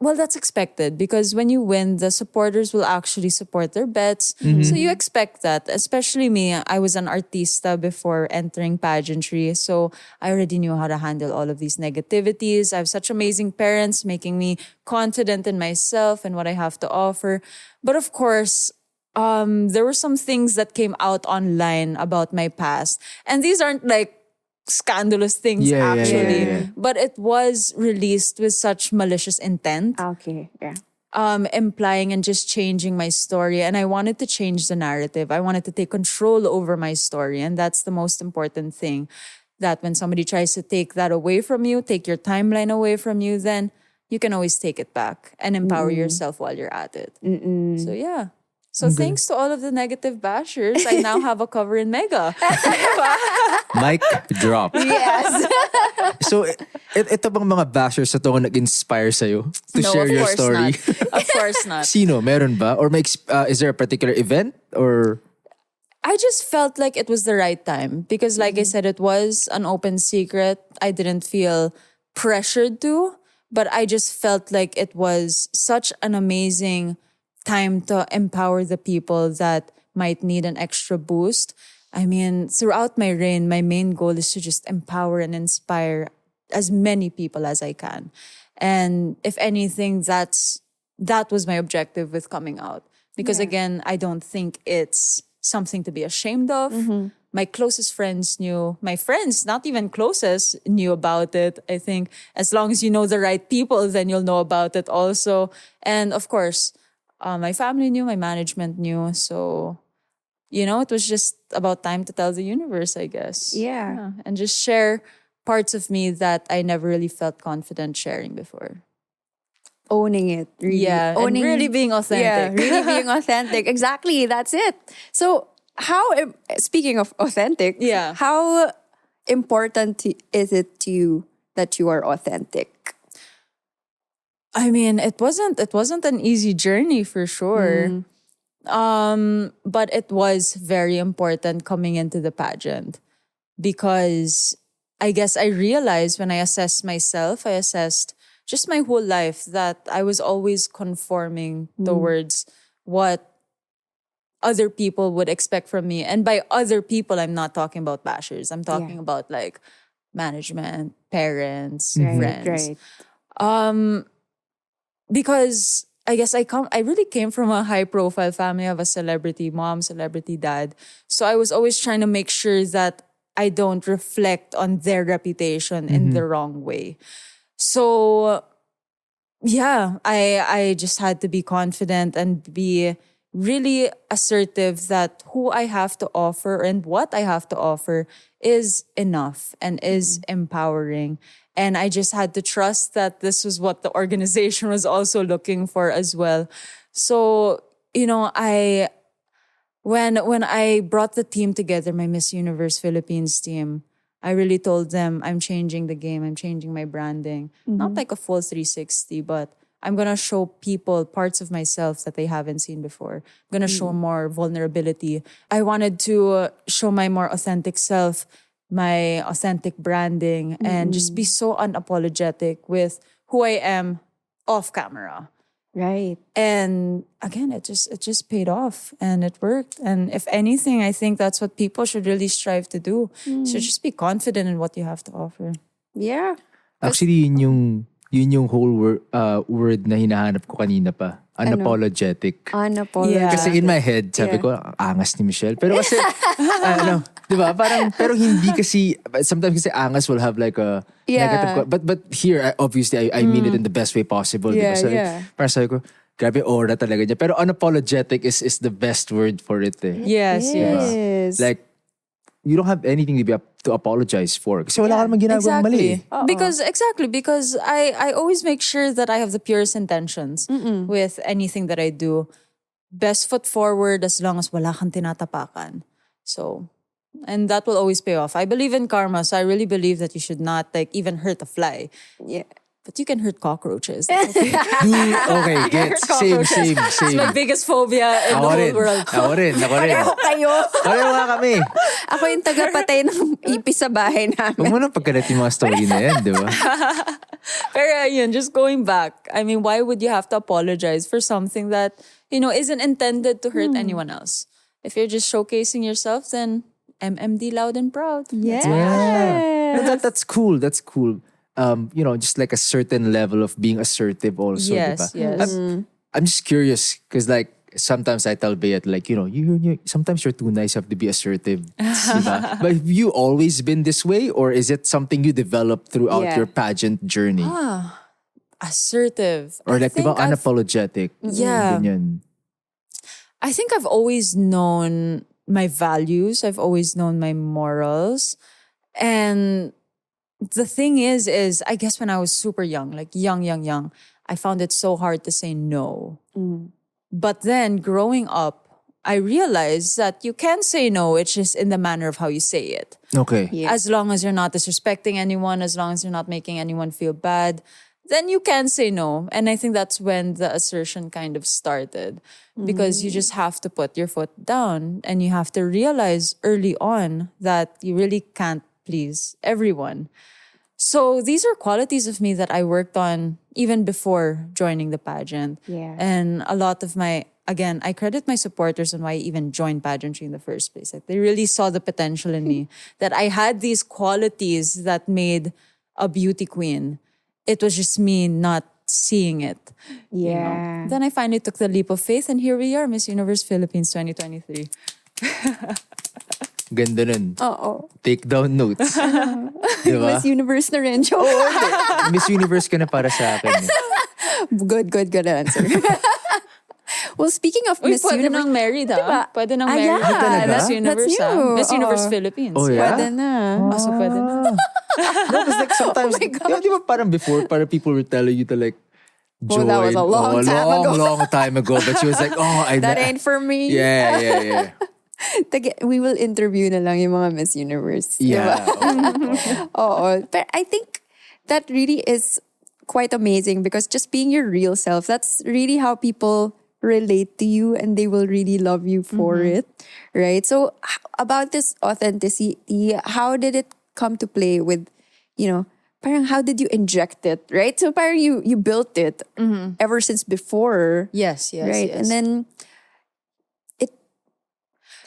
that's expected because when you win, the supporters will actually support their bets. So you expect that, especially me. I was an artista before entering pageantry. So I already knew how to handle all of these negativities. I have such amazing parents making me confident in myself and what I have to offer. But of course, there were some things that came out online about my past. And these aren't like scandalous things actually. Yeah. But it was released with such malicious intent, Okay. Yeah. implying and just changing my story. And I wanted to change the narrative. I wanted to take control over my story. And that's the most important thing. That when somebody tries to take that away from you, take your timeline away from you, then you can always take it back and empower yourself while you're at it. So yeah. So thanks to all of the negative bashers, I now have a cover in Mega. Mic drop. Yes. So, ito bang mga bashers na to nag-inspire sa'yo to No, share of your course story? not. Of course not. Sino? Meron ba? Or is there a particular event? Or I just felt like it was the right time because, like I said, it was an open secret. I didn't feel pressured to, but I just felt like it was such an amazing time to empower the people that might need an extra boost. I mean, throughout my reign, my main goal is to just empower and inspire as many people as I can. And if anything, that was my objective with coming out. Because again, I don't think it's something to be ashamed of. My closest friends knew. My friends, not even closest, knew about it. I think as long as you know the right people, then you'll know about it also. And of course, my family knew, my management knew. So, it was just about time to tell the universe, I guess. Yeah. And just share parts of me that I never really felt confident sharing before. Owning it. Really. Yeah, and really being authentic. Yeah, really being authentic. Exactly, that's it. So, speaking of authentic, Yeah. how important is it to you that you are authentic? I mean, it wasn't an easy journey for sure. But it was very important coming into the pageant because I guess I realized when I assessed myself, I assessed just my whole life that I was always conforming towards what other people would expect from me. And by other people, I'm not talking about bashers. I'm talking about like management, parents, friends. Right. Because I guess I really came from a high profile family. I have a celebrity mom, celebrity dad. So I was always trying to make sure that I don't reflect on their reputation in the wrong way. So yeah, I just had to be confident and be really assertive that who I have to offer and what I have to offer is enough and is empowering. And I just had to trust that this was what the organization was also looking for as well. So, when I brought the team together, my Miss Universe Philippines team, I really told them I'm changing the game. I'm changing my branding. Not like a full 360, but I'm going to show people parts of myself that they haven't seen before. I'm going to show more vulnerability. I wanted to show my more authentic self, my authentic branding, and just be so unapologetic with who I am off camera. Right. And again, it just paid off and it worked. And if anything, I think that's what people should really strive to do. So just be confident in what you have to offer. Yeah. Actually, yun yung whole word na hinahanap ko kanina pa. Unapologetic. Unapologetic. Yeah. Kasi in my head, sabi ko, ang angas ni Michelle. Pero kasi, di ba? Parang, pero hindi kasi, sometimes kasi angas will have like a negative, but here, obviously, I mean it in the best way possible. Yeah, di ba? So, yeah. parang sabi ko, grabe aura talaga niya. Pero unapologetic is the best word for it eh. Yes, yes. Yes. Like, you don't have anything to apologize for. Kasi wala ka naman ginagawang mali. Because I always make sure that I have the purest intentions with anything that I do. Best foot forward as long as wala kang tinatapakan. So, and that will always pay off. I believe in karma, so I really believe that you should not even hurt a fly. Yeah. But you can hurt cockroaches. That's okay. Dude, okay, get same. It's my biggest phobia in the whole world. Ako rin. Pareho kayo. Pareho nga kami. Ako yung tagapatay ng ipis sa bahay namin. Huwag mo nang pagkalat yung mga story na yan, di ba? Pero yun, just going back, I mean, why would you have to apologize for something that, isn't intended to hurt anyone else? If you're just showcasing yourself, then MMD loud and proud. Yeah. No, that's cool. That's cool. Just like a certain level of being assertive also. Yes, diba? yes. I'm just curious because like sometimes I tell Bea like, you sometimes you're too nice, you have to be assertive. Diba? But have you always been this way or is it something you developed throughout your pageant journey? Assertive. Or like, diba, unapologetic? Yeah. Ganyan. I think I've always known my values. I've always known my morals. And the thing is I guess when I was super young, like young, I found it so hard to say no. But then growing up, I realized that you can say no, it's just in the manner of how you say it. Okay. Yeah. As long as you're not disrespecting anyone, as long as you're not making anyone feel bad, then you can say no. And I think that's when the assertion kind of started, because you just have to put your foot down and you have to realize early on that you really can't please everyone. So these are qualities of me that I worked on even before joining the pageant. Yeah. And a lot of again, I credit my supporters on why I even joined pageantry in the first place. Like, they really saw the potential in me, that I had these qualities that made a beauty queen. It was just me not seeing it. Yeah. Then I finally took the leap of faith, and here we are, Miss Universe Philippines 2023. Ganda nun. Oo. Take down notes. Diba? Miss Universe na rin. Joke. Miss Universe ka na para sa akin. Good answer. Well, speaking of Uy, Miss pwede Universe, nang married, diba? Pwede nang Ah, married. yeah. Talaga? Miss Universe, That's new. Miss Universe Oo. Philippines. Oh, yeah? pwede na. So, pwede na. No, because like sometimes, di ba parang before, parang people were telling you to like join. that was a long time ago. Long time ago. But she was like, That ain't for me. Yeah. We will interview na lang yung mga Miss Universe. Yeah. Oo. But I think that really is quite amazing, because just being your real self, that's really how people relate to you, and they will really love you for it. Right? So about this authenticity, how did it come to play with, parang how did you inject it? Right? So parang you built it ever since before. Yes. Right. Yes. And then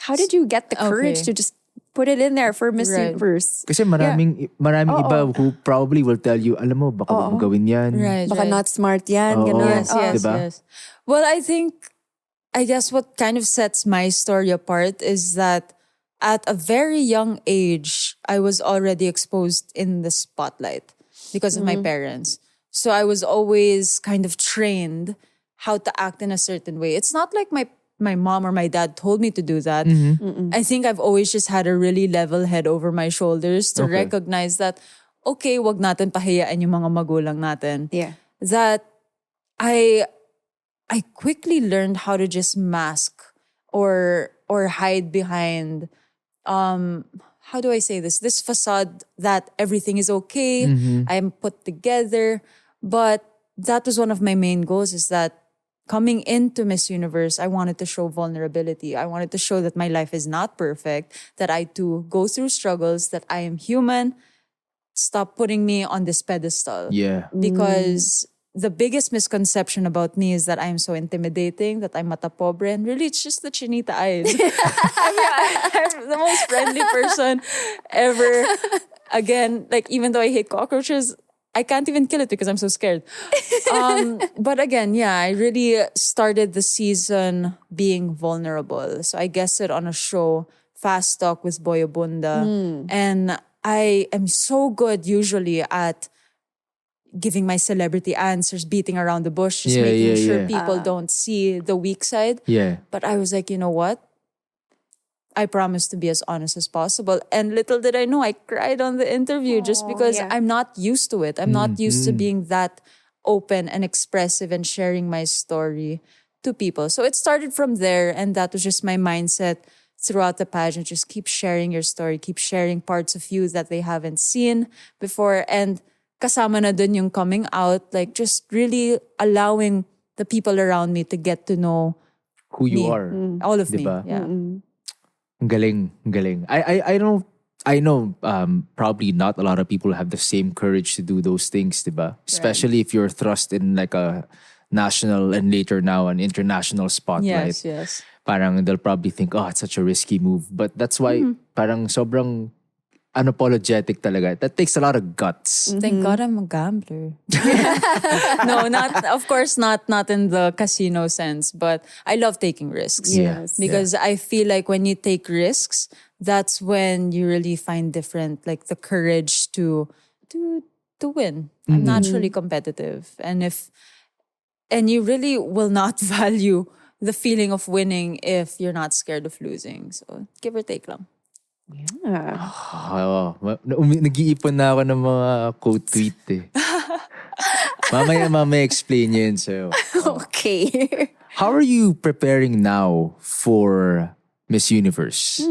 how did you get the courage Okay. to just put it in there for Miss Right. Universe? Kasi maraming iba who probably will tell you, alam mo, baka wag mo gawin yan. Right. Baka not smart yan, Oo. ganun. Yes. Diba? Well, I guess what kind of sets my story apart is that at a very young age, I was already exposed in the spotlight because of my parents. So I was always kind of trained how to act in a certain way. It's not like my mom or my dad told me to do that. I think I've always just had a really level head over my shoulders to Okay. recognize that, okay, wag natin pahiyaan yung mga magulang natin. Yeah. That I quickly learned how to just mask or hide behind how do I say this facade that everything is okay, I'm put together. But that was one of my main goals, is that coming into Miss Universe, I wanted to show vulnerability. I wanted to show that my life is not perfect, that I too go through struggles, that I am human. Stop putting me on this pedestal. Yeah. Because the biggest misconception about me is that I'm so intimidating, that I'm mata pobre, and really it's just the chinita eyes. I'm the most friendly person ever. Again, like, even though I hate cockroaches, I can't even kill it because I'm so scared. But again, yeah, I really started the season being vulnerable. So I guessed it on a show, Fast Talk with Boyobunda. And I am so good usually at giving my celebrity answers, beating around the bush, just making sure people don't see the weak side. Yeah. But I was like, you know what? I promise to be as honest as possible. And little did I know, I cried on the interview just because yeah. I'm not used to it. I'm not used to being that open and expressive and sharing my story to people. So it started from there, and that was just my mindset throughout the pageant. Just keep sharing your story, keep sharing parts of you that they haven't seen before. And kasama na dun yung coming out, like just really allowing the people around me to get to know Who you me. are. All of Diba? me. Yeah. Ang galing. I know probably not a lot of people have the same courage to do those things, diba? Especially if you're thrust in like a national and later now an international spotlight. Yes. Parang they'll probably think, it's such a risky move. But that's why parang sobrang unapologetic talaga. That takes a lot of guts. Thank God I'm a gambler. No, of course not in the casino sense, but I love taking risks. Yes. Because I feel like when you take risks, that's when you really find different, like the courage to win. I'm naturally competitive. And you really will not value the feeling of winning if you're not scared of losing. So give or take lang. Nag-iipon na ako ng mga quote tweet eh. Mamaya explain yun sa'yo. Okay. How are you preparing now for Miss Universe?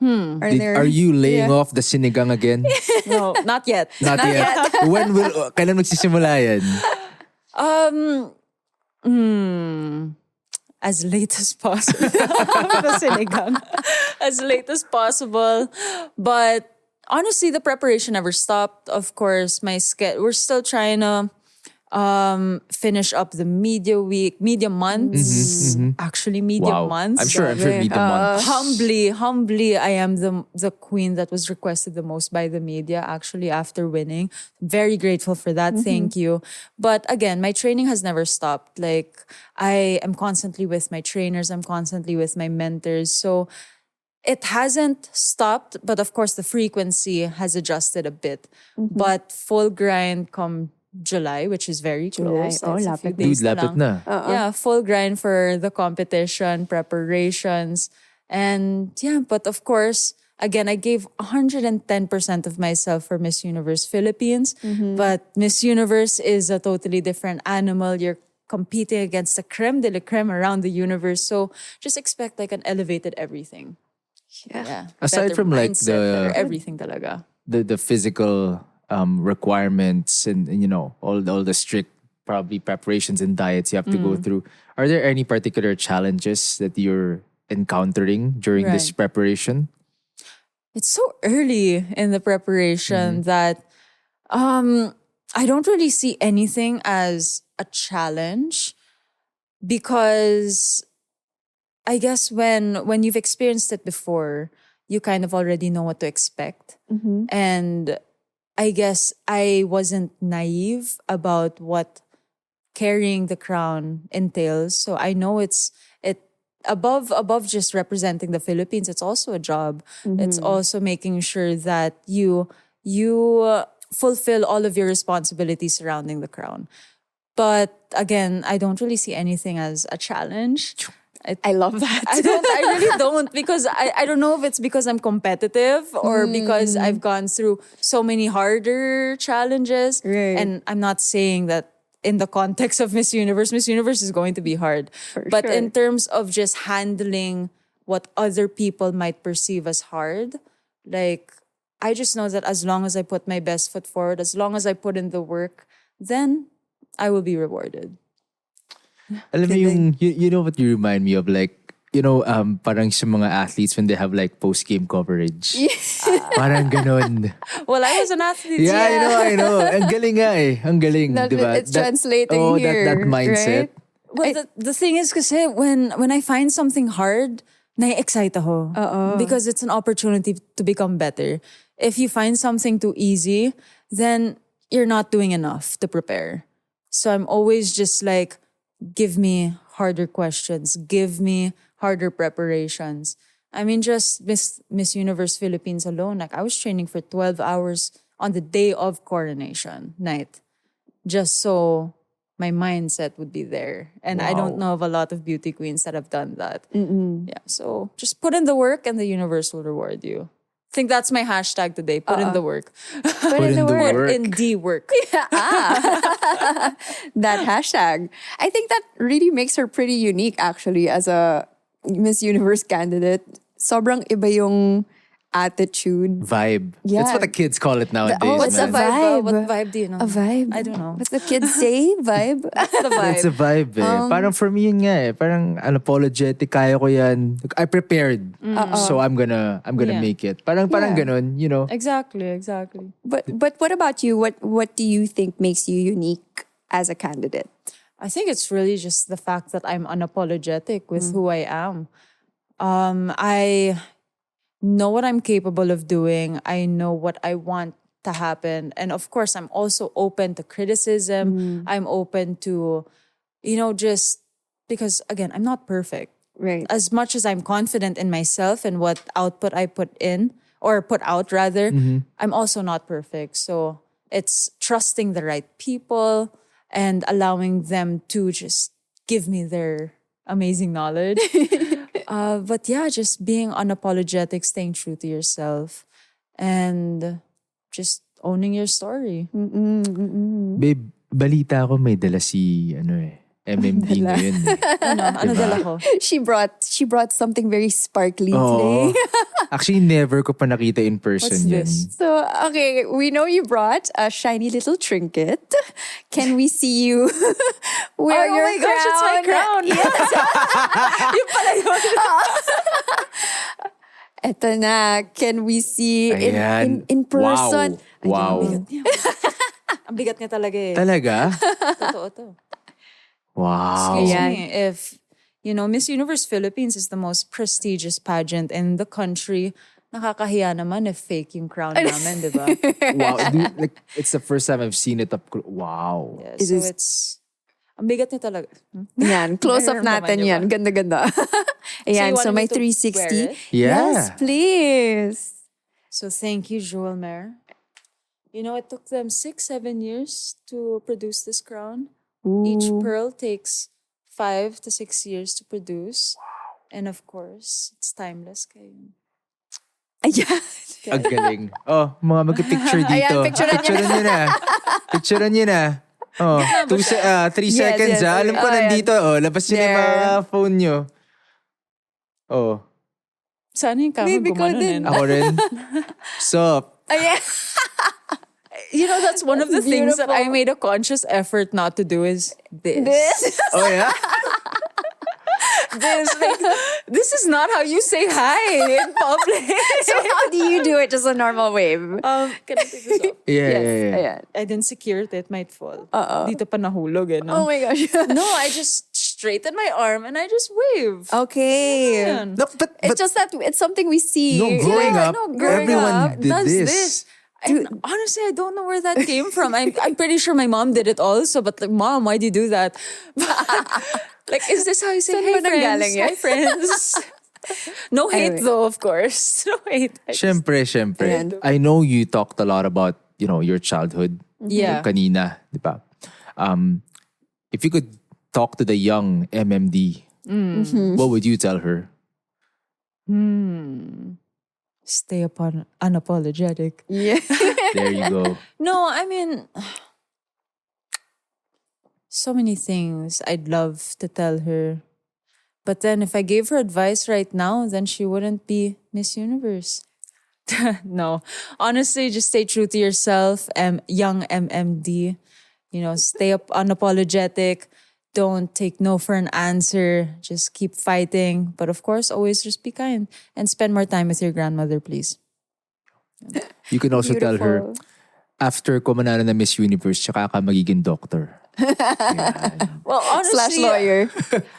Are you laying off the sinigang again? No, not yet. Not yet. Kailan magsisimula yan? As late as possible. The sinigang. As late as possible. But honestly, the preparation never stopped. Of course, we're still trying to finish up the media months. Actually, media Wow. months. I'm sure media months. Humbly, I am the queen that was requested the most by the media, actually, after winning. Very grateful for that. Thank you. But again, my training has never stopped. Like, I am constantly with my trainers. I'm constantly with my mentors. So it hasn't stopped, but of course, the frequency has adjusted a bit. But full grind come July, which is very close. Oh, It's a lapit few na. days Dude, lapit lang. na. Yeah, full grind for the competition, preparations. And yeah, but of course, again, I gave 110% of myself for Miss Universe Philippines. But Miss Universe is a totally different animal. You're competing against the creme de la creme around the universe. So just expect like an elevated everything. Yeah. Aside Better from like mindset, better everything talaga. the physical requirements and all the strict probably preparations and diets you have to go through, are there any particular challenges that you're encountering during this Right. preparation? It's so early in the preparation that I don't really see anything as a challenge, because I guess when you've experienced it before, you kind of already know what to expect. And I guess I wasn't naive about what carrying the crown entails. So I know it above just representing the Philippines, it's also a job. It's also making sure that you fulfill all of your responsibilities surrounding the crown. But again, I don't really see anything as a challenge. I love that. I really don't, because I don't know if it's because I'm competitive or because I've gone through so many harder challenges. Right. And I'm not saying that in the context of Miss Universe is going to be hard. But sure. in terms of just handling what other people might perceive as hard, like, I just know that as long as I put my best foot forward, as long as I put in the work, then I will be rewarded. Alam mo yung, you know what you remind me of, like, parang sa mga athletes when they have like post-game coverage. Parang ganon. Well, I was an athlete. Yeah, I know. Ang galing nga eh. Ang galing, That- diba? it's translating here, that mindset. right? Well, the thing is kasi when I find something hard, nai-excite ako. Because it's an opportunity to become better. If you find something too easy, then you're not doing enough to prepare. So I'm always just like, give me harder questions. Give me harder preparations. I mean, just Miss Universe Philippines alone, like I was training for 12 hours on the day of coronation night, just so my mindset would be there. And I don't know of a lot of beauty queens that have done that. Yeah, so just put in the work and the universe will reward you. I think that's my hashtag today. Put in the work. Put in the work. Put in the work. That hashtag. I think that really makes her pretty unique actually as a Miss Universe candidate. Sobrang iba yung attitude. Vibe. Yeah. That's what the kids call it nowadays. What's the man. vibe? Vibe. What vibe do you know? A vibe. I don't know. What's the kids say? Vibe? The vibe. It's a vibe eh. Parang for me yun nga eh. Parang unapologetic, kaya ko yan. I prepared. So I'm gonna Yeah. make it. Parang Yeah. ganon, Exactly. But what about you? What do you think makes you unique as a candidate? I think it's really just the fact that I'm unapologetic with who I am. I know what I'm capable of doing. I know what I want to happen. And of course, I'm also open to criticism. I'm open to, just because, again, I'm not perfect. Right. As much as I'm confident in myself and what output I put in, or put out rather, I'm also not perfect. So it's trusting the right people and allowing them to just give me their amazing knowledge. But yeah, just being unapologetic, staying true to yourself, and just owning your story. Babe, balita ko may dala si MMD ngayon. Ano dala ko? She brought something very sparkly Oo. today. Actually, never ko pa nakita in person What's yan. this? So, okay, we know you brought a shiny little trinket. Can we see you wear Oh your my gosh, it's my crown. Yes. Yung pala yun. Eto na. Can we see Ayan. in person? Wow. Ang bigat niya talaga eh. Talaga? Totoo to. Wow. Excuse Ayan. me, if, Miss Universe Philippines is the most prestigious pageant in the country, nakakahiya naman if fake yung crown namin, di ba? Wow. Dude, like, it's the first time I've seen it up close. Wow. Yeah, It so is- it's, ang bigat niya talaga. Yan, close up Nararamdaman natin niyo yan. ba? Ganda-ganda. Ayan, you so, wanted may me to 360. wear it? Yeah. Yes, please. So thank you, Joel Mayer. It took them 6-7 years to produce this crown. Each pearl takes 5 to 6 years to produce. Wow. And of course, it's timeless kayo. Ayan. Ang galing. Oh, mga magpicture dito. Ayan, picturean Picturean nyo na. Picturean nyo na. Oh, 3 seconds yes. Alam ko Oh, ayan. nandito. Oh, labas nyo na yung There. mga phone nyo. Oh, Sana yung camera Baby ko gumano din. na. ako rin. So, Ayan. That's one of the things that I Beautiful. made a conscious effort not to do is this. This. oh yeah? This is not how you say hi in public. So how do you do it? Just a normal wave. Can I take this off? Yeah. Ayan. I didn't secure it. It might fall. Uh-oh. Dito pa nahulog eh, Oh no? my gosh. No, I just straighten my arm and I just wave. Okay. Yan. No, but It's just that it's something we see. no, growing Yeah, up, no, growing everyone up. did does this. And honestly, I don't know where that came from. I'm pretty sure my mom did it also, but like, Mom, why do you do that? Like, is this how you say, Saan hey ba nanggaling friends? yan? Hi friends. No hate Anyway. though, of course. No hate. Syempre. Ayan. I know you talked a lot about, your childhood. Yeah. Kanina, di ba? If you could talk to the young MMD, what would you tell her? Stay upon unapologetic. Yeah. There you go. No, I mean, so many things I'd love to tell her. But then if I gave her advice right now, then she wouldn't be Miss Universe. No. Honestly, just stay true to yourself, young MMD. Stay up unapologetic. Don't take no for an answer. Just keep fighting. But of course, always just be kind. And spend more time with your grandmother, please. You can also tell her, Beautiful. after ko manalo na Miss Universe, tsaka ka magiging doctor. Well, honestly, Slash lawyer.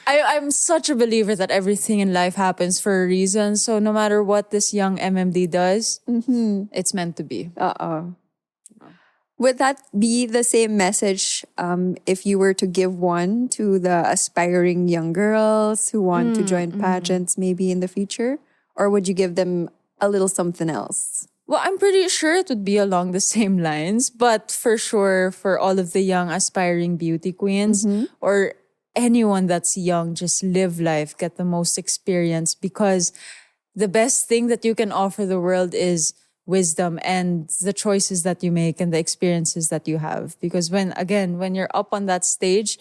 I'm such a believer that everything in life happens for a reason. So no matter what this young MMD does, it's meant to be. Uh-oh. Would that be the same message if you were to give one to the aspiring young girls who want to join pageants maybe in the future? Or would you give them a little something else? Well, I'm pretty sure it would be along the same lines, but for sure, for all of the young aspiring beauty queens or anyone that's young, just live life, get the most experience, because the best thing that you can offer the world is wisdom and the choices that you make and the experiences that you have. Because when you're up on that stage,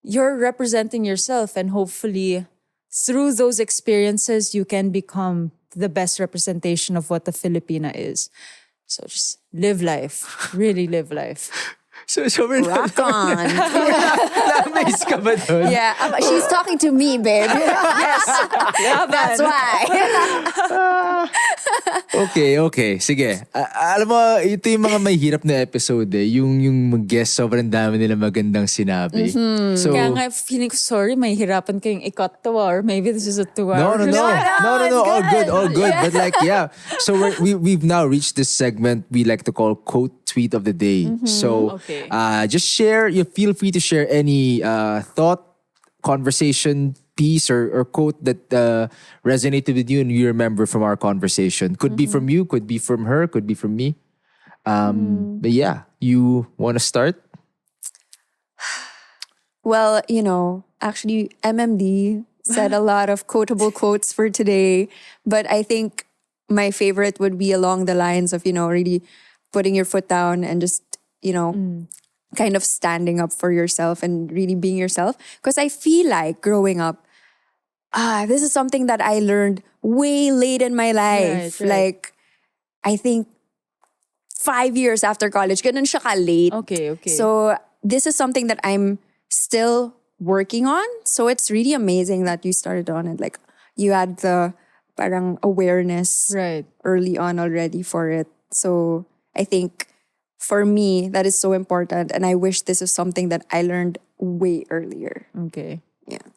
you're representing yourself, and hopefully through those experiences, you can become the best representation of what the Filipina is. So just live life. Really live life. So we're Rock on. na-amaze ka ba dun? Yeah, she's talking to me, babe. Yes, that's why. Okay. Sige. Alam mo, ito yung mga may hirap na episode eh. Yung mag-guest, sobrang dami nila magandang sinabi. So, Kaya nga, feeling ko, sorry, may hirapan kayong i-cut to, or maybe this is a 2 hour. No. it's All good. good. But like, yeah. So we've now reached this segment we like to call quote tweet of the day. So, Okay. just feel free to share any thought, conversation, piece or quote that resonated with you and you remember from our conversation. Could be from you, could be from her, could be from me. But yeah, you want to start? Well, actually, MMD said a lot of quotable quotes for today, but I think my favorite would be along the lines of, really putting your foot down and just, kind of standing up for yourself and really being yourself. Because I feel like growing up, this is something that I learned way late in my life. Right. Like, I think 5 years after college, ganun siya ka-late. Okay. So this is something that I'm still working on. So it's really amazing that you started on it. Like, you had the parang awareness Right. early on already for it. So I think for me, that is so important. And I wish this is something that I learned way earlier. Okay. Yeah.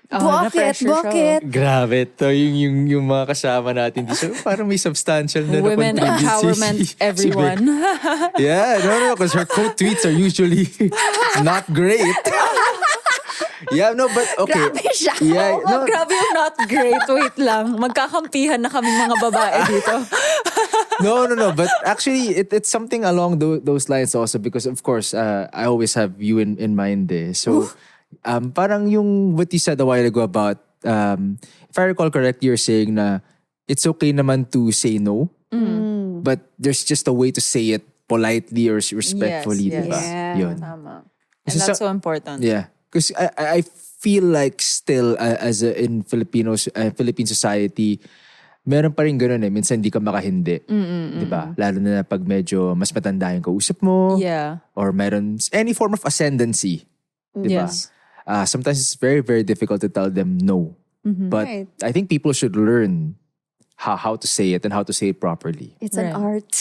na-pressure siya. Bakit? Grabe to yung mga kasama natin dito. Parang may substantial na Women na-contribute empowerment, everyone. Yeah, no, because her quote tweets are usually not great. Yeah, no, but okay. Grabe siya. Yeah, Oh, grabe yung not great. Wait lang. Magkakampihan na kaming mga babae dito. No. But actually, it's something along those lines also because, of course, I always have you in mind eh. So, parang yung what you said a while ago about, if I recall correctly, you're saying na it's okay naman to say no, but there's just a way to say it politely or respectfully, Yes. diba? Yeah. Yun. Tama. And Kasi that's so important. Yeah. Because I feel like still in Philippine society, meron pa rin ganun eh. Minsan hindi ka makahindi. Diba? Lalo na pag medyo mas matanda yung kausap mo. Yeah. Or meron any form of ascendancy. Diba? Yes. Sometimes it's very, very difficult to tell them no. But Right. I think people should learn how to say it and how to say it properly. It's an Right. art.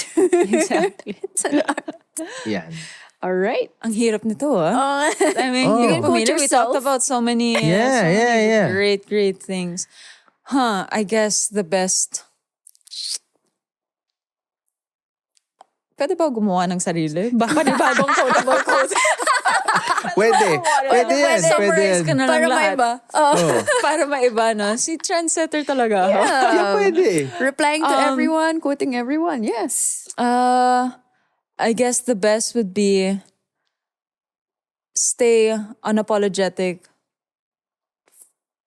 Exactly. It's an art. Yeah. All right. Ang hirap nito I mean, Oh. you You can can coach we yourself. talked about so many, Yeah. great things. I guess the best. Pwede ba gumawa ng sarili? Baka bagong quotable quote. Pwede. Pwede yan. Pwede Summarize yan. ka na lang Para lahat. maiba. Oh. Para maiba, no? Si trendsetter talaga. Yeah, pwede. Replying to everyone, quoting everyone. Yes. I guess the best would be stay unapologetic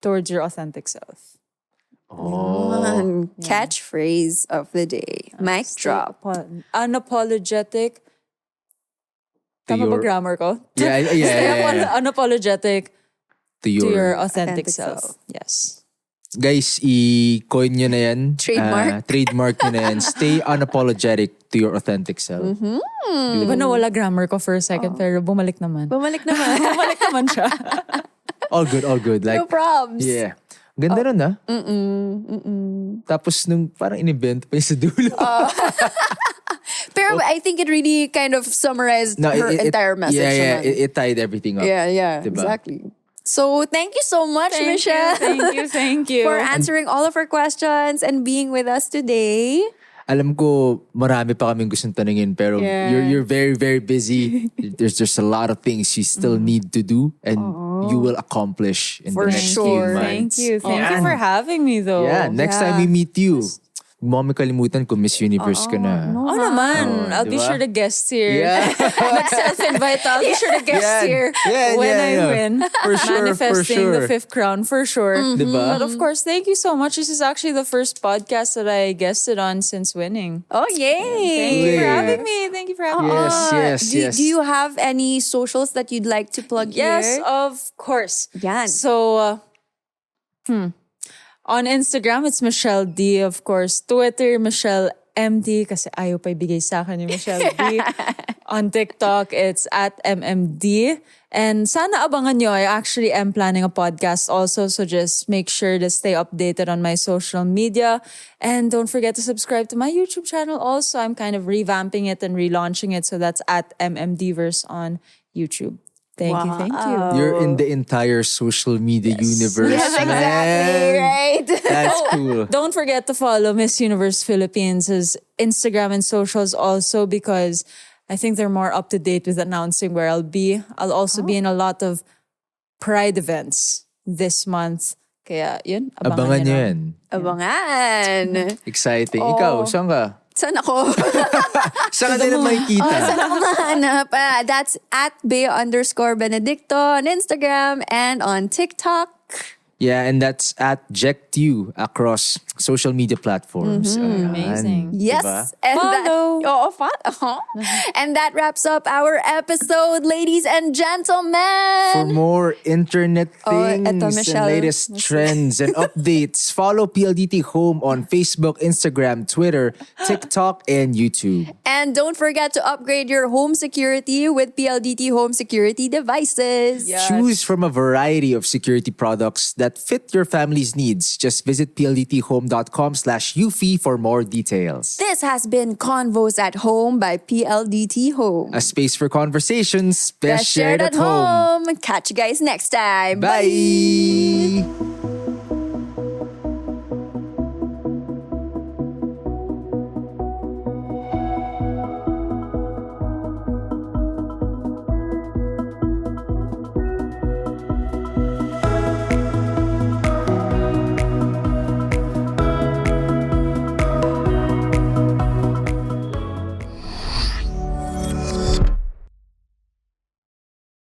towards your authentic self. Catchphrase of the day. Mic drop. Unapologetic. Tama ba your- grammar ko? Yeah. Stay unapologetic To to your your authentic authentic self. self. Yes. guys, i-coin nyo na yan. Trademark. Trademark nyo na yan. Stay unapologetic to your authentic self. Di ba nawala grammar ko for a second pero bumalik naman. Bumalik naman. Bumalik naman siya. All good. Like, No probs. yeah. Ganda nun ah. Tapos nung parang in-event pa yung sa dulo. Pero I think it really kind of summarized her entire message. Yeah, naman. it tied everything up. Yeah, Diba? exactly. So thank you so much, Michelle, Thank you. for answering all of our questions and being with us today. Alam ko marami pa kaming gustong tanungin pero Yeah. you're very, very busy. There's a lot of things you still need to do and you will accomplish in For the next sure. few months. Thank you for having me though. Yeah, next time we meet you, huwag mo kalimutan kung Miss Universe ka na. Oh naman. I'll be diba? sure to guest here. Yeah. Self-invite. I'll be sure to guest Yeah. here Yeah, when yeah, I yeah. win. For sure, Manifesting for the sure. 5th crown for sure. Diba? But of course, thank you so much. This is actually the first podcast that I guested on since winning. Oh, yay! Thank you for Yeah. having me. Thank you for having me. Yes. Do you have any socials that you'd like to plug Yes, here? of course. Yan. So, on Instagram, it's Michelle D, of course. Twitter, Michelle MD, kasi ayaw pa ibigay sa akin yung Michelle D. On TikTok, it's at MMD. And sana abangan nyo, I actually am planning a podcast also, so just make sure to stay updated on my social media. And don't forget to subscribe to my YouTube channel also. I'm kind of revamping it and relaunching it, so that's at MMDverse on YouTube. Thank you. You're in the entire social media universe, Yes, man. exactly, right? That's cool. Don't forget to follow Miss Universe Philippines' Instagram and socials also, because I think they're more up to date with announcing where I'll be. I'll also be in a lot of Pride events this month. Kaya yun, Abangan nyo na. yan. Abangan. Exciting. Ikaw, saan ka? Saan ako? Saan ka nila makikita? Saan ako mahanap? That's at Bea _ Benedicto on Instagram and on TikTok. Yeah, and that's at Jech across social media platforms. Ayan. Amazing. Yes. Diba? And Follow. and that wraps up our episode, ladies and gentlemen. For more internet things eto, and Michelle. latest trends and updates, follow PLDT Home on Facebook, Instagram, Twitter, TikTok, and YouTube. And don't forget to upgrade your home security with PLDT Home security devices. Choose from a variety of security products that fit your family's needs. Just visit pldthome.com/UFI for more details. This has been Convos at Home by PLDT Home. A space for conversations, best Best shared at home. Catch you guys next time. Bye.